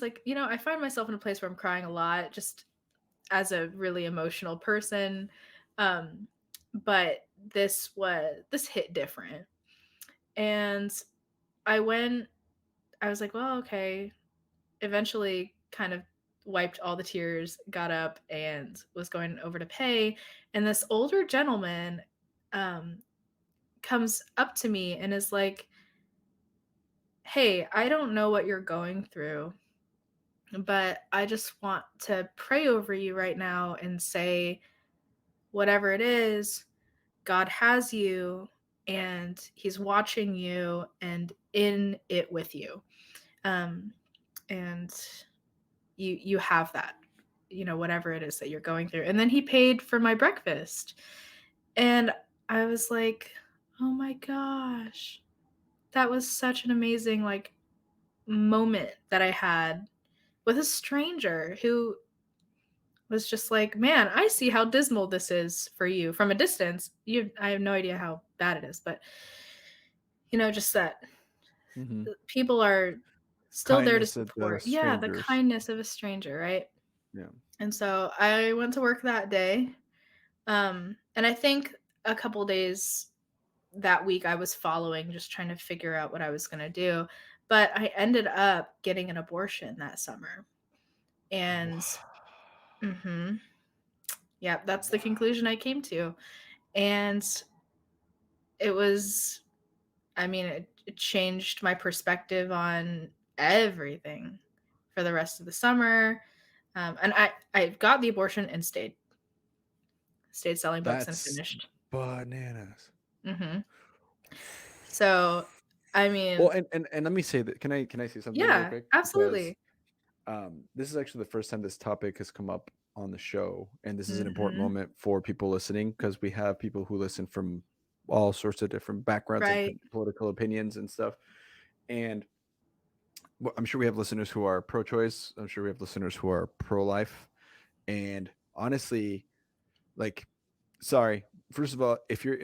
Speaker 10: like, I find myself in a place where I'm crying a lot just as a really emotional person. But this hit different. And I was like, well, okay. Eventually kind of wiped all the tears, got up and was going over to pay. And this older gentleman comes up to me and is like, hey, I don't know what you're going through, but I just want to pray over you right now and say, whatever it is, God has you and he's watching you and in it with you. And you have that, whatever it is that you're going through. And then he paid for my breakfast. And I was like, oh my gosh, that was such an amazing like moment that I had with a stranger who was just like, man, I see how dismal this is for you from a distance. I have no idea how bad it is, but just that people are still there to support. Yeah, the kindness of a stranger, right?
Speaker 11: Yeah.
Speaker 10: And so I went to work that day. And I think a couple days that week I was following, just trying to figure out what I was going to do. But I ended up getting an abortion that summer. And yeah, that's the conclusion I came to. And it was, I mean, it changed my perspective on everything for the rest of the summer. And I got the abortion and stayed selling books and finished.
Speaker 11: Bananas.
Speaker 10: So, I mean,
Speaker 11: well, and let me say that. Can I say something real
Speaker 10: yeah,
Speaker 11: quick?
Speaker 10: absolutely.
Speaker 11: Because, this is actually the first time this topic has come up on the show, and this is an important moment for people listening because we have people who listen from all sorts of different backgrounds and political opinions and stuff. And I'm sure we have listeners who are pro-choice. I'm sure we have listeners who are pro-life. And honestly, like, sorry. First of all, if you're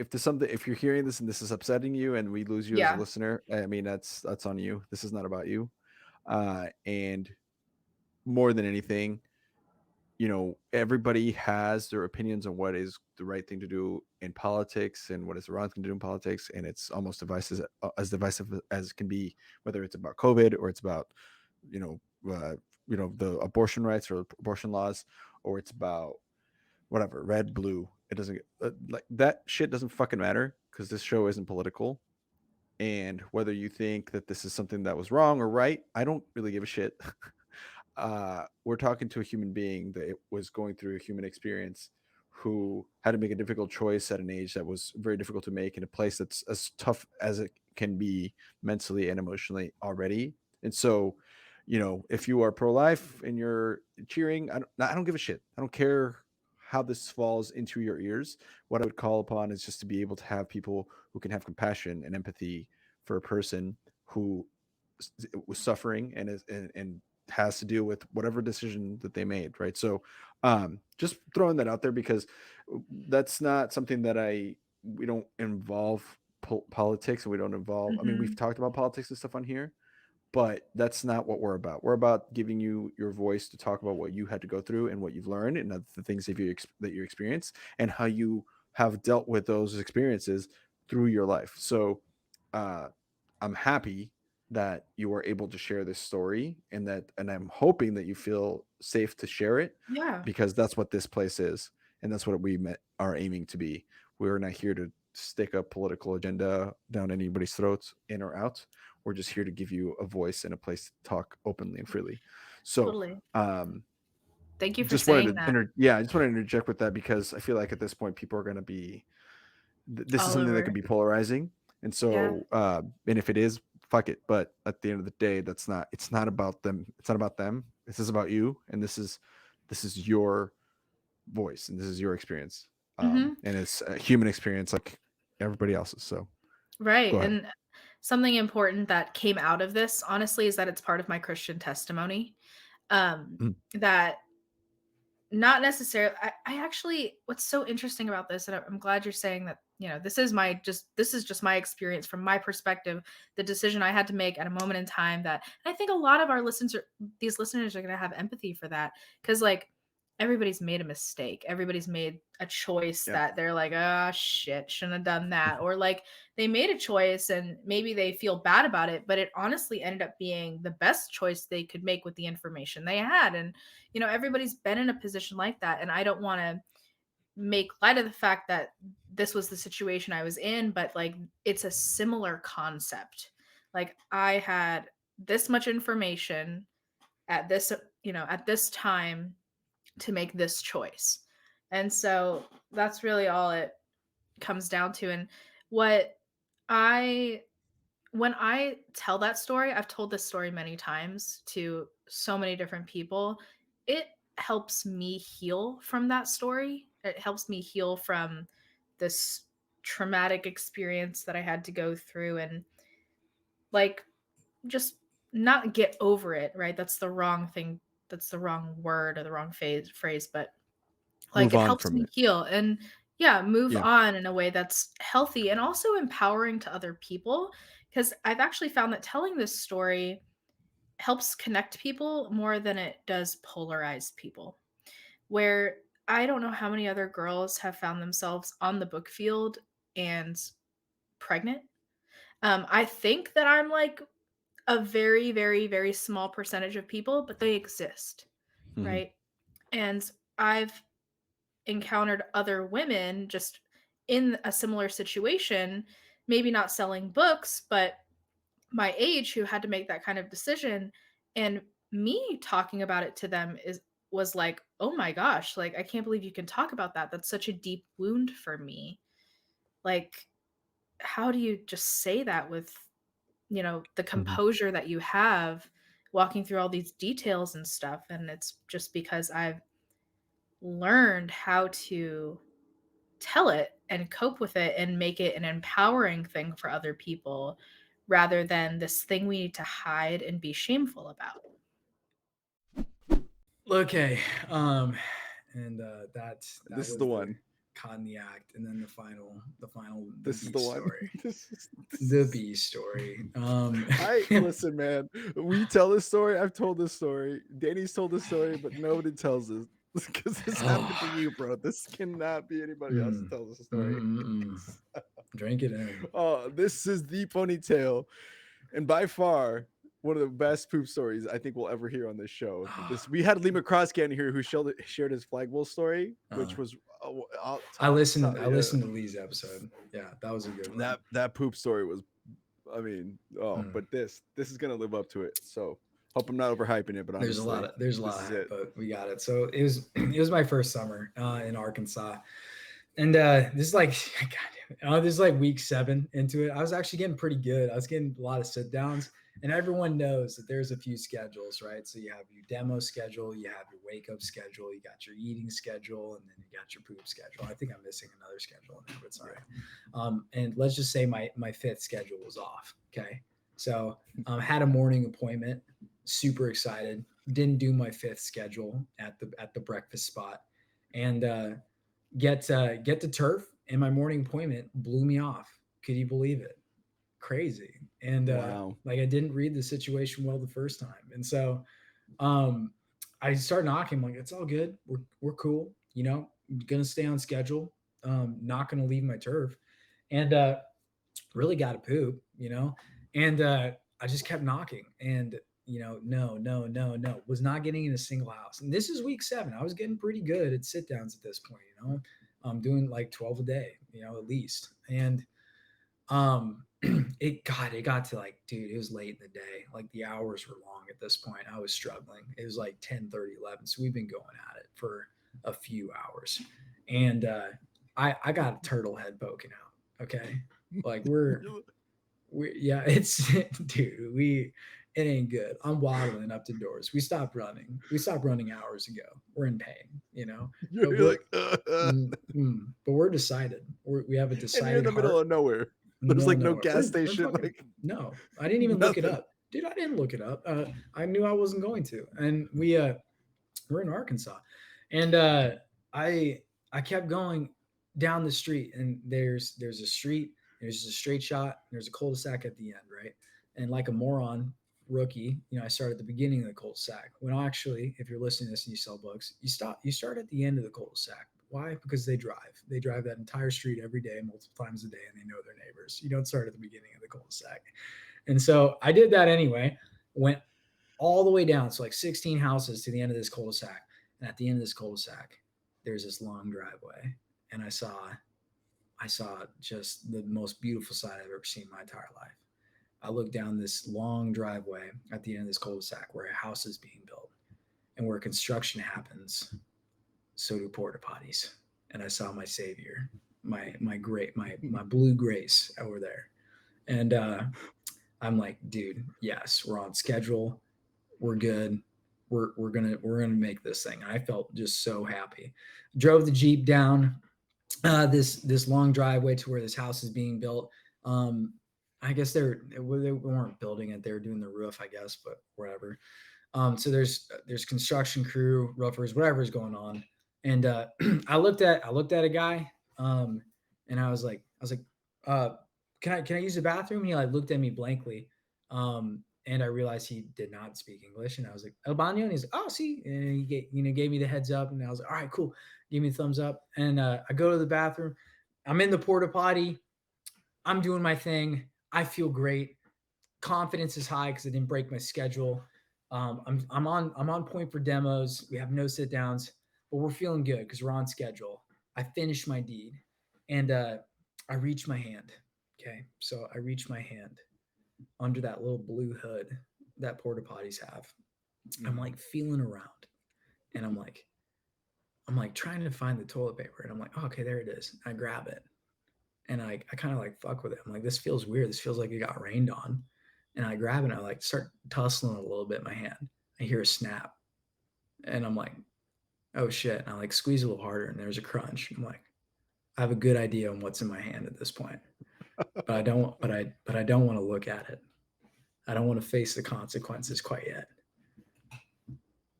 Speaker 11: hearing this and this is upsetting you and we lose you as a listener, I mean, that's on you. This is not about you. And more than anything, everybody has their opinions on what is the right thing to do in politics and what is the wrong thing to do in politics, and it's almost as divisive as it can be, whether it's about COVID or it's about the abortion rights or abortion laws, or it's about whatever, red, blue. It doesn't like that shit doesn't fucking matter, because this show isn't political. And whether you think that this is something that was wrong or right, I don't really give a shit. We're talking to a human being that was going through a human experience, who had to make a difficult choice at an age that was very difficult to make, in a place that's as tough as it can be mentally and emotionally already. And so, if you are pro-life and you're cheering, I don't give a shit. I don't care how this falls into your ears. What I would call upon is just to be able to have people who can have compassion and empathy for a person who was suffering and has to deal with whatever decision that they made, right? So just throwing that out there, because that's not something that we don't involve politics, and we don't involve, I mean, we've talked about politics and stuff on here, but that's not what we're about. We're about giving you your voice to talk about what you had to go through and what you've learned, and the things that you experienced, and how you have dealt with those experiences through your life. So I'm happy that you were able to share this story, and I'm hoping that you feel safe to share it,
Speaker 10: Yeah.
Speaker 11: because that's what this place is, and that's what we are aiming to be. We're not here to stick a political agenda down anybody's throats, in or out. We're just here to give you a voice and a place to talk openly and freely. So
Speaker 10: Totally. Thank you for
Speaker 11: just
Speaker 10: saying
Speaker 11: wanted
Speaker 10: that.
Speaker 11: I just wanted to interject with that, because I feel like at this point people are going to be this
Speaker 10: All
Speaker 11: is something that
Speaker 10: over.
Speaker 11: can be polarizing. And so and if it is, fuck it. But at the end of the day, it's not about them. It's not about them. This is about you, and this is your voice, and this is your experience. And it's a human experience like everybody else's. So
Speaker 10: Right.
Speaker 11: go ahead.
Speaker 10: And something important that came out of this, honestly, is that it's part of my Christian testimony. That not necessarily, I actually, what's so interesting about this, and I'm glad you're saying that, this is just my experience from my perspective, the decision I had to make at a moment in time, that I think a lot of these listeners are going to have empathy for that, because like everybody's made a mistake. Everybody's made a choice that they're like, oh shit, shouldn't have done that. Or like they made a choice and maybe they feel bad about it, but it honestly ended up being the best choice they could make with the information they had. And, everybody's been in a position like that. And I don't want to make light of the fact that this was the situation I was in, but like it's a similar concept. Like I had this much information at this, at this time to make this choice. And so that's really all it comes down to. And when I tell that story, I've told this story many times to so many different people. It helps me heal from that story. It helps me heal from this traumatic experience that I had to go through, and like just not get over it, right? That's the wrong thing. That's the wrong word or the wrong phrase, but like it helps me heal and move on in a way that's healthy and also empowering to other people. Because I've actually found that telling this story helps connect people more than it does polarize people. Where I don't know how many other girls have found themselves on the book field and pregnant. I think that I'm like a very, very, very small percentage of people, but they exist, right? And I've encountered other women just in a similar situation, maybe not selling books, but my age, who had to make that kind of decision. And me talking about it to them was like, oh my gosh, like I can't believe you can talk about that. That's such a deep wound for me. Like, how do you just say that with, the composure that you have walking through all these details and stuff? And it's just because I've learned how to tell it and cope with it and make it an empowering thing for other people, rather than this thing we need to hide and be shameful about.
Speaker 12: Okay. And that
Speaker 11: this is the one.
Speaker 12: Caught in the act, and then the final
Speaker 11: this is the one
Speaker 12: story. The B story.
Speaker 11: Listen, man, we tell this story. I've told this story. Danny's told this story, but nobody tells this because this happened to you, bro. This cannot be anybody else who tells this story.
Speaker 12: Drink it in.
Speaker 11: Oh, this is the ponytail, and by far one of the best poop stories I think we'll ever hear on this show. We had Lee McCroskey in here who shared his flagpole story, which was
Speaker 12: I listened to Lee's episode. Yeah, that was a good one.
Speaker 11: That poop story was, I mean, but this is gonna live up to it. So hope I'm not overhyping it, but
Speaker 12: there's a lot of hype, but we got it. So it was my first summer in Arkansas, and this is like this is like week 7 into it. I was actually getting pretty good. I was getting a lot of sit downs, and everyone knows that there's a few schedules, right? So you have your demo schedule, you have your wake up schedule, you got your eating schedule, and then you got your poop schedule. I think I'm missing another schedule in there, but it's all right. And let's just say my 5th schedule was off. Okay. So had a morning appointment, super excited. Didn't do my 5th schedule at the breakfast spot, and get to turf, and my morning appointment blew me off. Could you believe it? Crazy. And
Speaker 11: wow.
Speaker 12: Like I didn't read the situation well the first time, and so I start knocking. I'm like, it's all good. We're cool. You know, gonna stay on schedule. Not gonna leave my turf, and really got to poop. You know, and I just kept knocking, and no, was not getting in a single house. And this is week 7. I was getting pretty good at sit downs at this point. You know, I'm doing like 12 a day. You know, at least, and it got to like, dude, it was late in the day. Like the hours were long at this point. I was struggling. It was like 10:30, 11. So we've been going at it for a few hours, and I got a turtle head poking out. Okay, like we're yeah, it's dude, it ain't good. I'm waddling up the doors. We stopped running. Hours ago. We're in pain, you know. But we're decided. We have a decided.
Speaker 11: And you're in the middle of nowhere. There's like no gas station.
Speaker 12: No, I didn't even look it up, dude. I didn't look it up. I knew I wasn't going to, and we're in Arkansas, and I kept going down the street, and there's a street. There's a straight shot. There's a cul-de-sac at the end, right? And like a moron rookie, you know, I start at the beginning of the cul-de-sac. When actually, if you're listening to this and you sell books, you start at the end of the cul-de-sac. Why? Because they drive that entire street every day, multiple times a day, and they know their neighbors. You don't start at the beginning of the cul-de-sac. And so I did that anyway, went all the way down. So like 16 houses to the end of this cul-de-sac. And at the end of this cul-de-sac, there's this long driveway. And I saw just the most beautiful sight I've ever seen in my entire life. I looked down this long driveway at the end of this cul-de-sac where a house is being built, and where construction happens, so do porta potties. And I saw my savior, my blue grace over there. And I'm like, dude, yes, we're on schedule. We're good. We're gonna make this thing. And I felt just so happy. Drove the Jeep down this long driveway to where this house is being built. I guess they weren't building it; they were doing the roof, I guess, but whatever. So there's construction crew, roofers, whatever is going on, and I looked at a guy, and I was like, can I use the bathroom? And he like looked at me blankly, and I realized he did not speak English, and I was like, El baño, and he's like, oh, see, and he gave me the heads up, and I was like, all right, cool. Give me a thumbs up. And I go to the bathroom. I'm in the porta potty. I'm doing my thing. I feel great. Confidence is high because I didn't break my schedule. I'm on point for demos. We have no sit downs, but we're feeling good because we're on schedule. I finished my deed, and I reach my hand. Okay, so I reach my hand under that little blue hood that porta potties have. I'm like feeling around, and I'm like trying to find the toilet paper, and I'm like, oh, okay, there it is. And I grab it, and I kind of like fuck with it. I'm like, this feels weird. This feels like it got rained on. And I grab it, and I like start tussling a little bit in my hand. I hear a snap, and I'm like, oh shit. And I like squeeze a little harder, and there's a crunch. I'm like, I have a good idea on what's in my hand at this point, but I don't want to look at it. I don't want to face the consequences quite yet.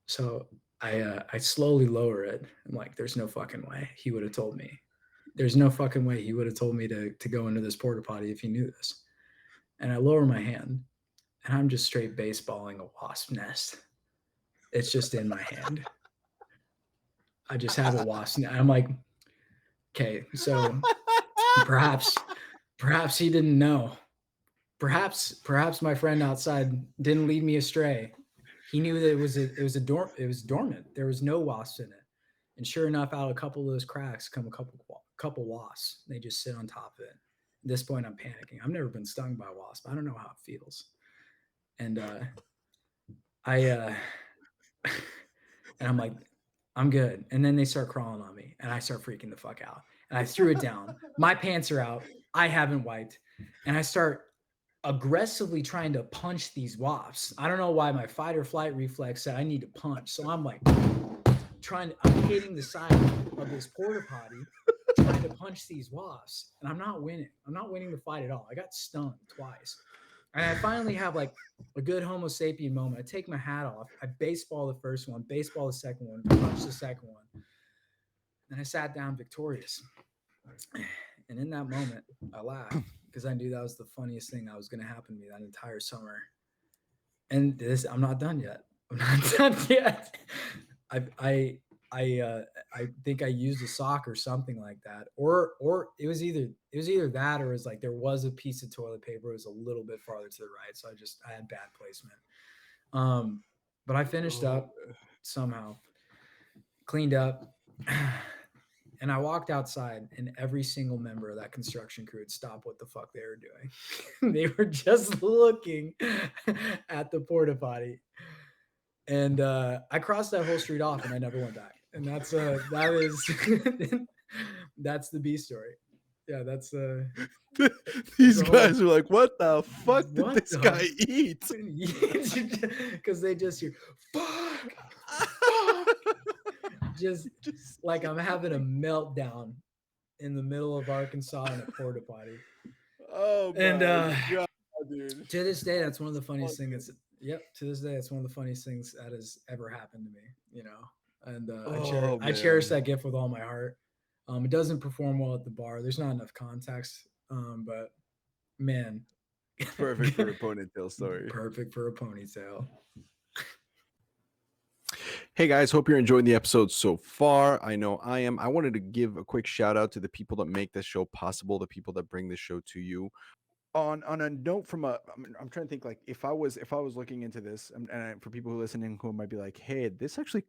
Speaker 12: So I slowly lower it. I'm like, there's no fucking way he would have told me. There's no fucking way he would have told me to go into this porta potty if he knew this. And I lower my hand, and I'm just straight baseballing a wasp nest. It's just in my hand. I just have a wasp. And I'm like, okay, so perhaps he didn't know. Perhaps my friend outside didn't lead me astray. He knew that it was dormant. There was no wasps in it. And sure enough, out of a couple of those cracks come a couple wasps. They just sit on top of it. At this point, I'm panicking. I've never been stung by a wasp. I don't know how it feels. And and I'm like, I'm good. And then they start crawling on me, and I start freaking the fuck out. And I threw it down. My pants are out. I haven't wiped, and I start aggressively trying to punch these wasps. I don't know why my fight or flight reflex said I need to punch. So I'm like I'm hitting the side of this porta potty, trying to punch these wasps, and I'm not winning. I'm not winning the fight at all. I got stung twice. And I finally have like a good Homo sapien moment. I take my hat off. I baseball the first one, baseball the second one, punch the second one. And I sat down victorious. And in that moment, I laughed because I knew that was the funniest thing that was going to happen to me that entire summer. And I'm not done yet. I'm not done yet. I think I used a sock or something like that, or it was either that, or it was like there was a piece of toilet paper. It was a little bit farther to the right, so I had bad placement. But I finished up somehow, cleaned up, and I walked outside, and every single member of that construction crew had stopped what the fuck they were doing. They were just looking at the porta potty. And I crossed that whole street off, and I never went back. And that's that's the B story. Yeah, that's
Speaker 11: these guys are like, what the fuck did this guy eat?
Speaker 12: Because they just hear fuck. just like I'm having a meltdown in the middle of Arkansas in a porta potty.
Speaker 11: Oh my God, dude.
Speaker 12: To this day, that's one of the funniest things. To this day, it's one of the funniest things that has ever happened to me, you know. And I cherish that gift with all my heart. It doesn't perform well at the bar. There's not enough context, but man,
Speaker 11: perfect for a ponytail story.
Speaker 12: Perfect for a ponytail.
Speaker 11: Hey guys, hope you're enjoying the episode so far. I know I am. I wanted to give a quick shout out to the people that make this show possible, the people that bring this show to you. On a note from I'm trying to think, like if I was looking into this, and for people who are listening who might be like, hey, this actually,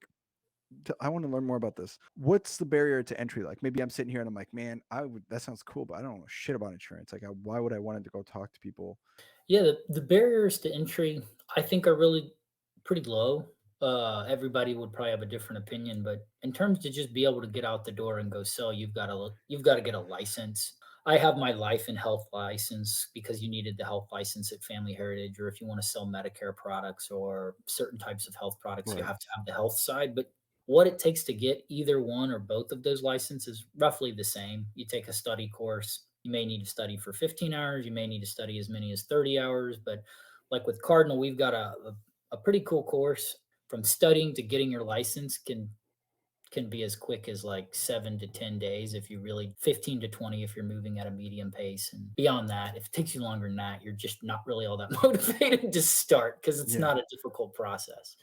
Speaker 11: I want to learn more about this. What's the barrier to entry? Like maybe I'm sitting here and I'm like, man, that sounds cool, but I don't know shit about insurance. Like why would I want to go talk to people?
Speaker 6: Yeah, the barriers to entry I think are really pretty low. Everybody would probably have a different opinion, but in terms to just be able to get out the door and go sell, you've got to get a license. I have my life and health license because you needed the health license at Family Heritage, or if you want to sell Medicare products or certain types of health products, right, you have to have the health side. But what it takes to get either one or both of those licenses is roughly the same. You take a study course. You may need to study for 15 hours. You may need to study as many as 30 hours. But like with Cardinal, we've got a pretty cool course. From studying to getting your license can be as quick as like 7 to 10 days if you really 15 to 20 if you're moving at a medium pace. And beyond that, if it takes you longer than that, you're just not really all that motivated to start because it's not a difficult process.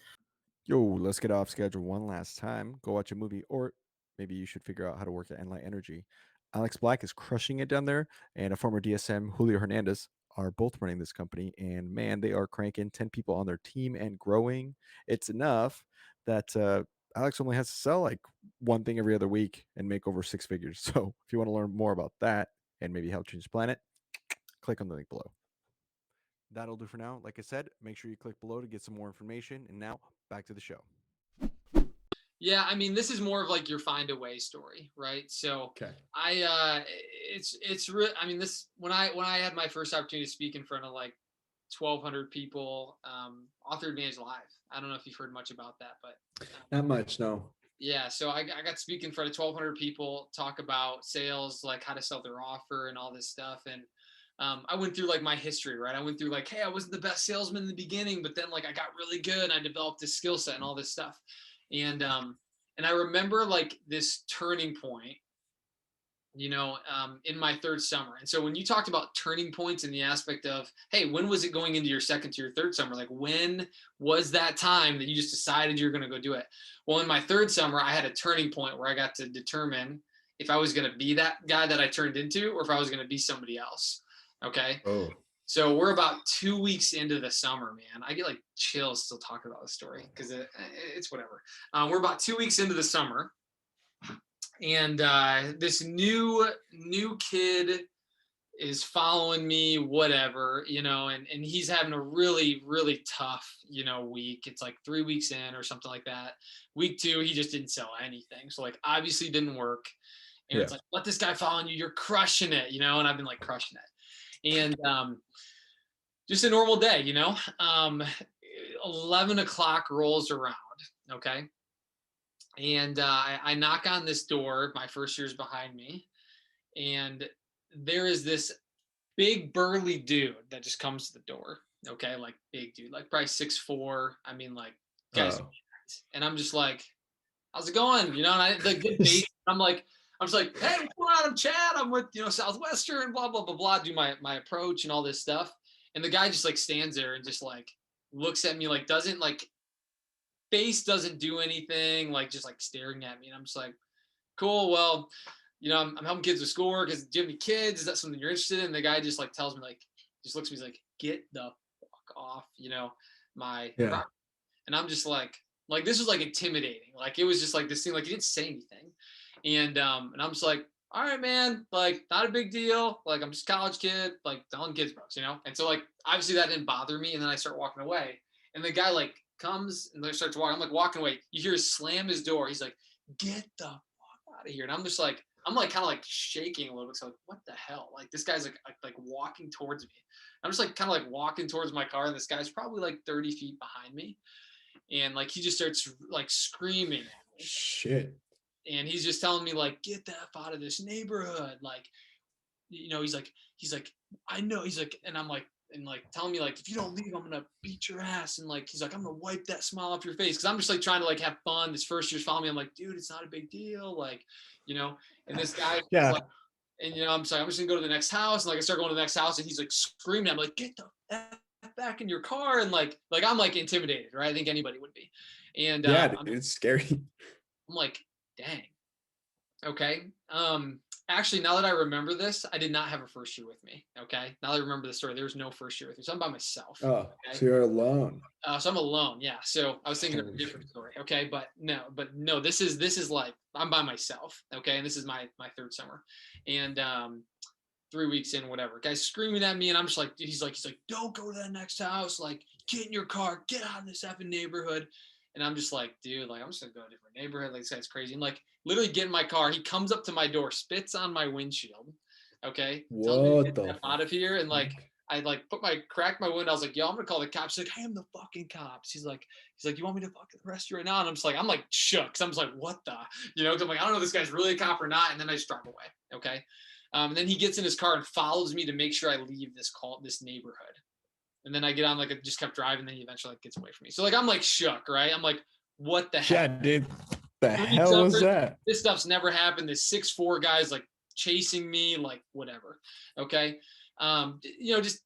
Speaker 11: Yo, let's get off schedule one last time. Go watch a movie, or maybe you should figure out how to work at EnLight.Energy. Alex Black is crushing it down there, and a former DSM, Julio Hernandez, are both running this company. And man, they are cranking 10 people on their team and growing. It's enough that Alex only has to sell like one thing every other week and make over 6 figures. So if you want to learn more about that and maybe help change the planet, click on the link below. That'll do for now. Like I said, make sure you click below to get some more information. And now back to the show.
Speaker 13: Yeah, I mean, this is more of like your find a way story, right? So it's real. I mean, this when I had my first opportunity to speak in front of like 1,200 people, Author Advantage Live. I don't know if you've heard much about that, but
Speaker 3: not much, no.
Speaker 13: Yeah, so I got to speak in front of 1,200 people, talk about sales, like how to sell their offer and all this stuff. And I went through like my history, right? I went through like, hey, I wasn't the best salesman in the beginning, but then like I got really good and I developed this skill set and all this stuff. And I remember like this turning point in my third summer. And so when you talked about turning points in the aspect of, hey, when was it going into your second to your third summer? Like, when was that time that you just decided you're going to go do it? Well, in my third summer, I had a turning point where I got to determine if I was going to be that guy that I turned into, or if I was going to be somebody else. Okay.
Speaker 3: Oh.
Speaker 13: So we're about 2 weeks into the summer, man. I get like chills still talking about this story because it's whatever. We're about 2 weeks into the summer. And this new kid is following me, whatever, and he's having a really, really tough, week. It's like 3 weeks in or something like that. Week 2, he just didn't sell anything. So like, obviously didn't work. And it's like, let this guy following you. You're crushing it, and I've been like crushing it. And just a normal day, 11 o'clock rolls around. Okay. And I knock on this door. My first year's behind me. And there is this big burly dude that just comes to the door. Okay. Like big dude, like probably 6'4". I mean, like guys. And I'm just like, how's it going? And I like good base. I'm just like, hey, what's going on? I'm Chad. I'm with, Southwestern, blah, blah, blah, blah. Do my approach and all this stuff. And the guy just like stands there and just like looks at me, like doesn't like, face doesn't do anything, like just like staring at me. And I'm just like, cool. Well, I'm helping kids with schoolwork. Do you have any kids? Is that something you're interested in? And the guy just like tells me, like, just looks at me, he's like, get the fuck off, my property. And I'm just like this was like intimidating. Like it was just like this thing, like he didn't say anything. And I'm just like, all right, man, like not a big deal. Like I'm just a college kid, like telling kids books, And so like obviously that didn't bother me. And then I start walking away. And the guy like comes and then starts walking. I'm like walking away. You hear him slam his door. He's like, get the fuck out of here. And I'm just like, I'm like kind of like shaking a little bit. So like, what the hell? Like this guy's like walking towards me. I'm just like kind of like walking towards my car. And this guy's probably like 30 feet behind me. And like he just starts like screaming at me.
Speaker 3: Shit.
Speaker 13: And he's just telling me like, get the F out of this neighborhood. Like, he's like, I know. He's like, and I'm like, and like telling me like, if you don't leave, I'm gonna beat your ass. And like, he's like, I'm gonna wipe that smile off your face. Cause I'm just like trying to like have fun. This first year's following me. I'm like, dude, it's not a big deal. Like, and this guy, like, and I'm just gonna go to the next house. And like, I start going to the next house and he's like screaming. I'm like, get the F back in your car. And like I'm like intimidated, right? I think anybody would be. And
Speaker 3: it's scary.
Speaker 13: I'm like, dang. Okay. Actually, now that I remember this, I did not have a first year with me. Okay. Now that I remember the story, there was no first year with me. So I'm by myself.
Speaker 3: Oh,
Speaker 13: okay?
Speaker 3: So you're alone.
Speaker 13: So I'm alone. Yeah. So I was thinking of a different story. Okay. But no, this is like, I'm by myself. Okay. And this is my third summer. And 3 weeks in, whatever, guy's screaming at me. And I'm just like, he's like, don't go to that next house. Like, get in your car, get out of this effing neighborhood. And I'm just like, dude, like, I'm just gonna go to a different neighborhood. Like, this guy's crazy. And like, literally get in my car. He comes up to my door, spits on my windshield. Okay.
Speaker 3: What the
Speaker 13: fuck? Out of here. And like, I like cracked my window. I was like, yo, I'm gonna call the cops. He's like, hey, I'm the fucking cops. He's like, you want me to fucking arrest you right now? And I'm like shook. So I'm just like, what the, cause I'm like, I don't know if this guy's really a cop or not. And then I just drive away. Okay. And then he gets in his car and follows me to make sure I leave this neighborhood. And then I get on, like, I just kept driving. Then he eventually like gets away from me. So like, I'm like shook, right? I'm like, what the heck?
Speaker 3: Yeah, dude. The hell was that?
Speaker 13: This stuff's never happened. This 6'4" guy's like chasing me, like whatever. Okay. Just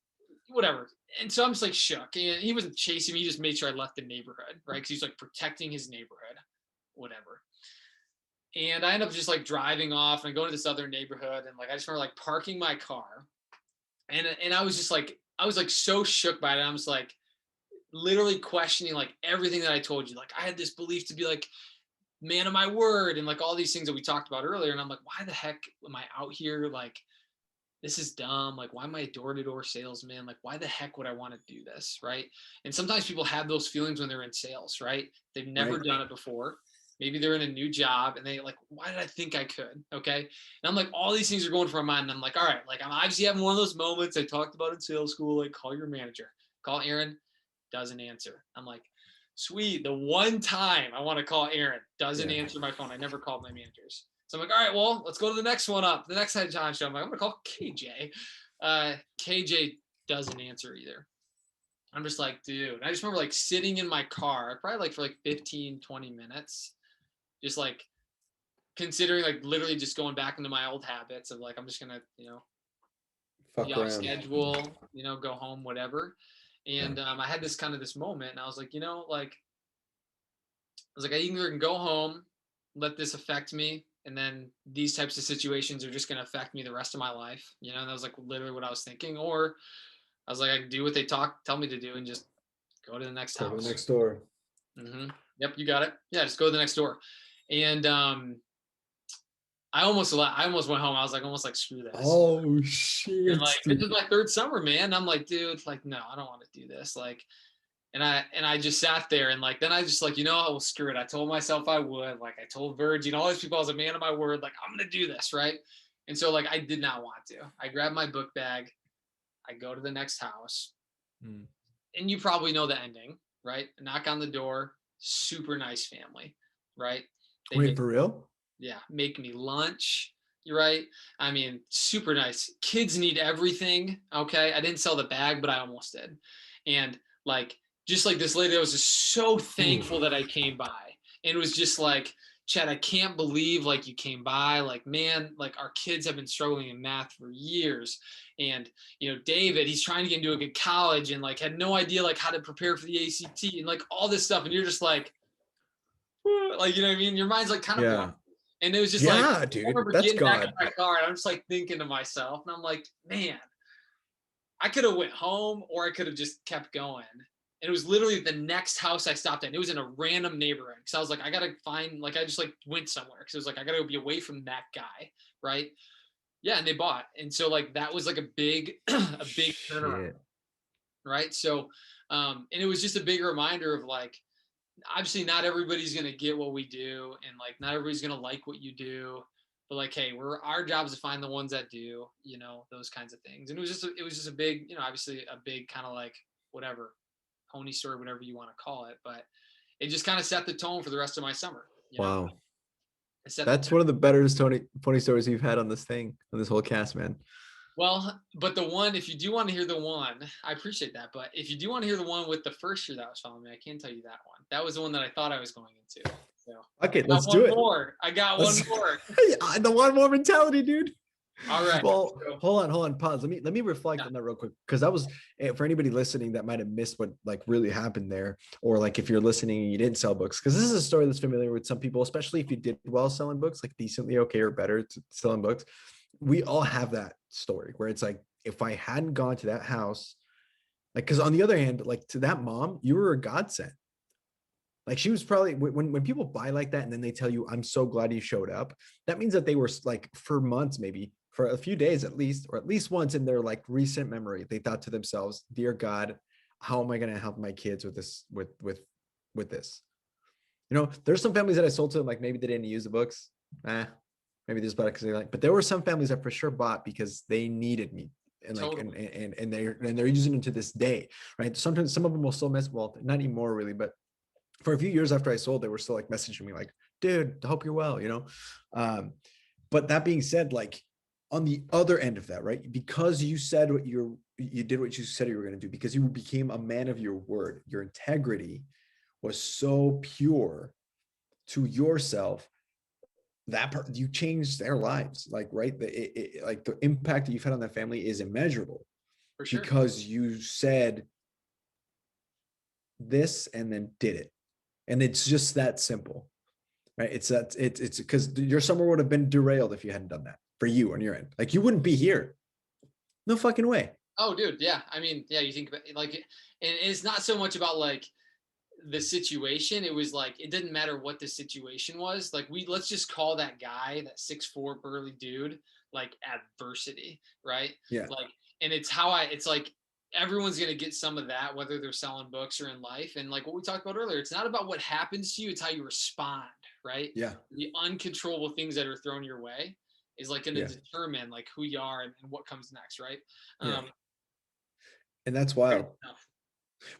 Speaker 13: whatever. And so I'm just like shook. And he wasn't chasing me. He just made sure I left the neighborhood, right? Because he's like protecting his neighborhood, whatever. And I end up just like driving off and going to this other neighborhood. And like, I just remember like parking my car. And I was just like, I was like so shook by it. I was like literally questioning like everything that I told you. Like I had this belief to be like man of my word and like all these things that we talked about earlier. And I'm like, why the heck am I out here? Like, this is dumb. Like, why am I a door-to-door salesman? Like, why the heck would I want to do this? Right. And sometimes people have those feelings when they're in sales, right? They've never done it before. Maybe they're in a new job and they like, why did I think I could? Okay. And I'm like, all these things are going through my mind. And I'm like, all right, like I'm obviously having one of those moments I talked about in sales school, like call your manager, call Aaron, doesn't answer. I'm like, sweet. The one time I want to call Aaron, doesn't answer my phone. I never called my managers. So I'm like, all right, well, let's go to the next one up. The next head John show. I'm like, I'm gonna call KJ. KJ doesn't answer either. I'm just like, dude. I just remember like sitting in my car, probably like for like 15, 20 minutes, just like considering like literally just going back into my old habits of like, I'm just gonna,
Speaker 3: Fuck
Speaker 13: be off
Speaker 3: around.
Speaker 13: schedule, go home, whatever. And I had this moment, and I was like, I either can go home, let this affect me, and then these types of situations are just going to affect me the rest of my life. And that was like literally what I was thinking. Or I was like, I can do what they tell me to do and just go to the next house.
Speaker 3: Go to the next door.
Speaker 13: Mm-hmm. Yep, you got it. Yeah, just go to the next door. And I almost went home. I was like, almost like, screw this.
Speaker 3: Oh shit!
Speaker 13: And like, this is my third summer, man. And I'm like, dude, like, no, I don't want to do this. Like, and I just sat there, and like, then I just like, well, screw it. I told myself I would. Like, I told Virgin, all these people, I was a man of my word. Like, I'm gonna do this, right? And so like, I did not want to. I grabbed my book bag. I go to the next house, and you probably know the ending, right? Knock on the door. Super nice family, right?
Speaker 3: Wait, for real?
Speaker 13: Yeah, make me lunch. You're right. I mean, super nice. Kids need everything. Okay. I didn't sell the bag, but I almost did. And like, just like this lady, I was just so thankful that I came by. And it was just like, Chad, I can't believe like you came by. Like, man, like our kids have been struggling in math for years. And, David, he's trying to get into a good college and like had no idea like how to prepare for the ACT and like all this stuff. And you're just like, what I mean? Your mind's like kind of blank. And it was just like,
Speaker 3: dude,
Speaker 13: I remember
Speaker 3: that's
Speaker 13: getting back
Speaker 3: God.
Speaker 13: in my car and I'm just like thinking to myself, and I'm like, man, I could have went home or I could have just kept going. And it was literally the next house I stopped at. It was in a random neighborhood. Cause I was like, I gotta find, like, I just like went somewhere. Cause it was like, I gotta be away from that guy. Right. Yeah. And they bought. And so like, that was like a big turnaround. Right. So, and it was just a big reminder of like, obviously not everybody's going to get what we do, and like not everybody's going to like what you do, but like, hey, our job is to find the ones that do, those kinds of things. And it was just a big, obviously a big kind of like whatever pony story, whatever you want to call it, but it just kind of set the tone for the rest of my summer.
Speaker 3: Wow. That's one of the better pony stories you've had on this whole cast, man.
Speaker 13: Well, but the one, if you do want to hear the one, I appreciate that. But if you do want to hear the one with the first year that was following me, I can tell you that one. That was the one that I thought I was going into. So
Speaker 3: okay, let's do it.
Speaker 13: I got one more.
Speaker 3: The one more mentality, dude.
Speaker 13: All right.
Speaker 3: Well, hold on, pause. Let me reflect on that real quick, because that was, for anybody listening that might have missed what like really happened there, or like if you're listening and you didn't sell books, because this is a story that's familiar with some people, especially if you did well selling books, like decently okay or better selling books. We all have that story where it's like, if I hadn't gone to that house, like, because on the other hand, like to that mom, you were a godsend. Like she was probably, when people buy like that and then they tell you, I'm so glad you showed up, that means that they were like for months, maybe for a few days at least, or at least once in their like recent memory, they thought to themselves, dear God, how am I going to help my kids with this, with this? There's some families that I sold to, like maybe they didn't use the books. Maybe this bought because they like, but there were some families that for sure bought because they needed me, and like, totally. and they're using them to this day, right? Sometimes some of them will still well, not anymore really, but for a few years after I sold, they were still like messaging me like, dude, I hope you're well, But that being said, like on the other end of that, right? Because you said you did what you said you were going to do, because you became a man of your word, your integrity was so pure to yourself. That part, you changed their lives, like, right? Like the impact that you've had on that family is immeasurable. For sure. Because you said this and then did it. And it's just that simple, right? It's because your summer would have been derailed if you hadn't done that for you on your end. Like you wouldn't be here. No fucking way.
Speaker 13: Oh, dude. Yeah. I mean, yeah, you think about it, like, and it's not so much about like the situation. It was like, it didn't matter what the situation was. Like let's just call that guy, that 6'4" burly dude, like adversity. Right.
Speaker 3: Yeah.
Speaker 13: Like, and it's like, everyone's going to get some of that, whether they're selling books or in life. And like what we talked about earlier, it's not about what happens to you. It's how you respond. Right.
Speaker 3: Yeah.
Speaker 13: The uncontrollable things that are thrown your way is like going to determine like who you are and what comes next. Right.
Speaker 3: Yeah. And that's wild.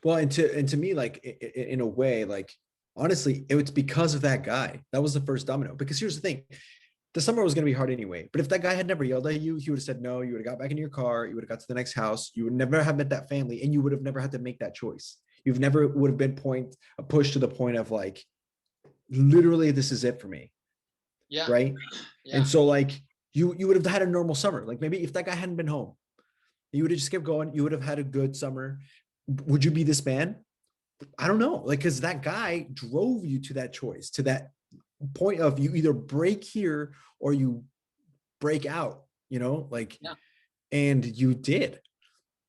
Speaker 3: Well, and to me, like in a way, like honestly, it's because of that guy. That was the first domino. Because here's the thing: the summer was going to be hard anyway. But if that guy had never yelled at you, he would have said no. You would have got back in your car. You would have got to the next house. You would never have met that family, and you would have never had to make that choice. You've never would have been pushed to the point of like, literally, this is it for me.
Speaker 13: Yeah.
Speaker 3: Right.
Speaker 13: Yeah.
Speaker 3: And so like you would have had a normal summer. Like maybe if that guy hadn't been home, you would have just kept going. You would have had a good summer. Would you be this man? I don't know. Like, cause that guy drove you to that choice, to that point of you either break here or you break out, you know, like,
Speaker 13: yeah.
Speaker 3: And you did.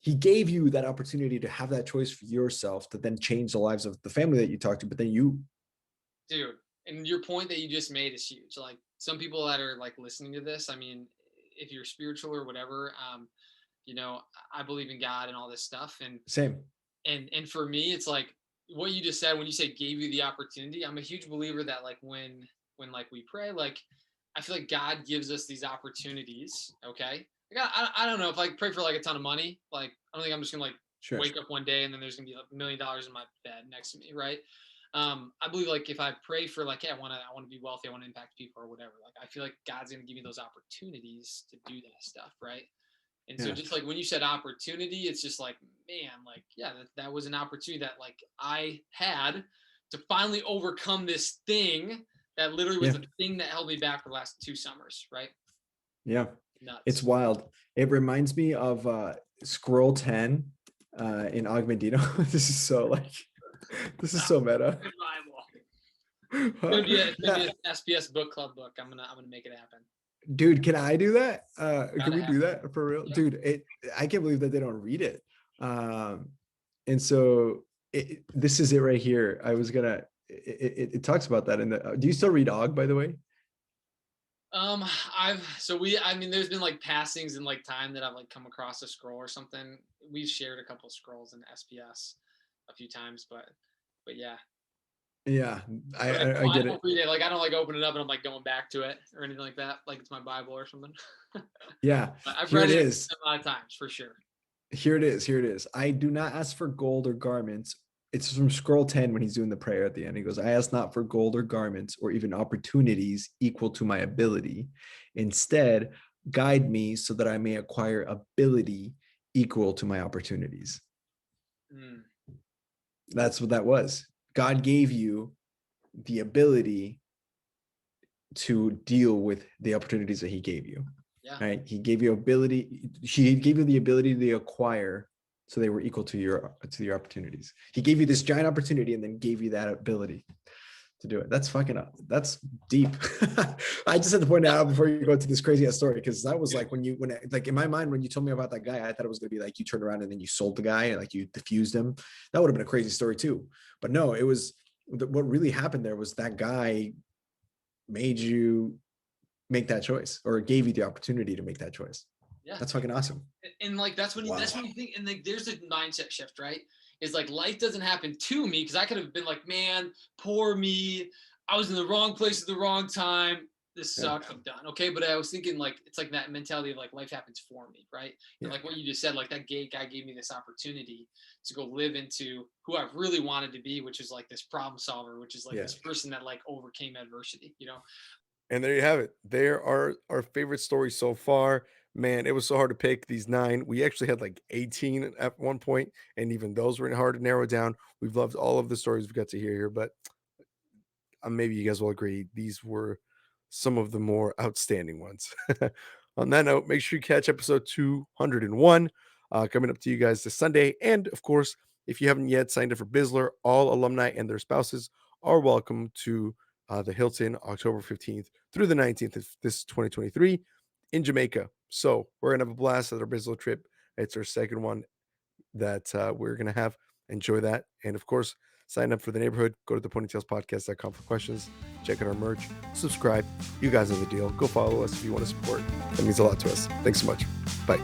Speaker 3: He gave you that opportunity to have that choice for yourself to then change the lives of the family that you talked to, but then you.
Speaker 13: Dude, and your point that you just made is huge. Like some people that are like listening to this, I mean, if you're spiritual or whatever, you know, I believe in God and all this stuff. And
Speaker 3: same.
Speaker 13: And for me, it's like what you just said, when you say gave you the opportunity, I'm a huge believer that like when like we pray, like I feel like God gives us these opportunities. Okay. Like, I don't know if I pray for like a ton of money, like I don't think I'm just gonna like wake up one day and then there's gonna be like $1 million in my bed next to me, right? I believe like if I pray for like, hey, I want to be wealthy, I want to impact people or whatever, like I feel like God's gonna give me those opportunities to do that stuff, right? And so just like when you said opportunity, it's just like, man, like, yeah, that was an opportunity that like I had to finally overcome this thing that literally was the thing that held me back for the last 2 summers, right?
Speaker 3: Yeah.
Speaker 13: Nuts.
Speaker 3: It's wild. It reminds me of scroll 10 in Augmentino. This is so meta.
Speaker 13: It's gonna be an SPS book club book. I'm gonna make it happen.
Speaker 3: Dude, can I do that? Can we do that for real? Yeah. Dude, I can't believe that they don't read it. And so this is it right here. I was gonna, it talks about that in the, do you still read Og, by the way?
Speaker 13: I mean, there's been like passings in like time that I've like come across a scroll or something. We've shared a couple of scrolls in SPS a few times, but yeah.
Speaker 3: Yeah, I get it.
Speaker 13: Read it. Like I don't like open it up and I'm like going back to it or anything like that. Like it's my Bible or something.
Speaker 3: Yeah,
Speaker 13: I've read it a lot of times for sure.
Speaker 3: Here it is. I do not ask for gold or garments. It's from scroll 10 when he's doing the prayer at the end. He goes, I ask not for gold or garments or even opportunities equal to my ability. Instead, guide me so that I may acquire ability equal to my opportunities. That's what that was. God gave you the ability to deal with the opportunities that he gave you.
Speaker 13: Yeah.
Speaker 3: Right. He gave you ability. He gave you the ability to acquire, so they were equal to your opportunities. He gave you this giant opportunity and then gave you that ability to do it. That's that's deep. I just had to point it out before you go to this crazy ass story, because that was like when in my mind, when you told me about that guy, I thought it was gonna be like you turned around and then you sold the guy and like you diffused him. That would have been a crazy story too. But no, it was what really happened there was that guy made you make that choice, or gave you the opportunity to make that choice.
Speaker 13: Yeah,
Speaker 3: that's fucking awesome.
Speaker 13: And like that's when you think, and like there's a mindset shift, right? Is like life doesn't happen to me, because I could have been like, man, poor me, I was in the wrong place at the wrong time, this sucks, I'm done. Okay, but I was thinking like it's like that mentality of like life happens for me, right? And like what you just said, like that guy gave me this opportunity to go live into who I really wanted to be, which is like this problem solver, which is like this person that like overcame adversity, you know.
Speaker 1: And there you have it. There are our favorite stories so far. Man, it was so hard to pick these 9. We actually had like 18 at one point, and even those were hard to narrow down. We've loved all of the stories we've got to hear here, but maybe you guys will agree these were some of the more outstanding ones. On that note, make sure you catch episode 201 coming up to you guys this Sunday. And of course, if you haven't yet signed up for Bizler, all alumni and their spouses are welcome to the Hilton October 15th through the 19th of this 2023 in Jamaica. So we're going to have a blast at our Bizler trip. It's our second one that we're going to have. Enjoy that. And of course, sign up for the neighborhood. Go to theponytailspodcast.com for questions. Check out our merch. Subscribe. You guys know the deal. Go follow us if you want to support. That means a lot to us. Thanks so much. Bye.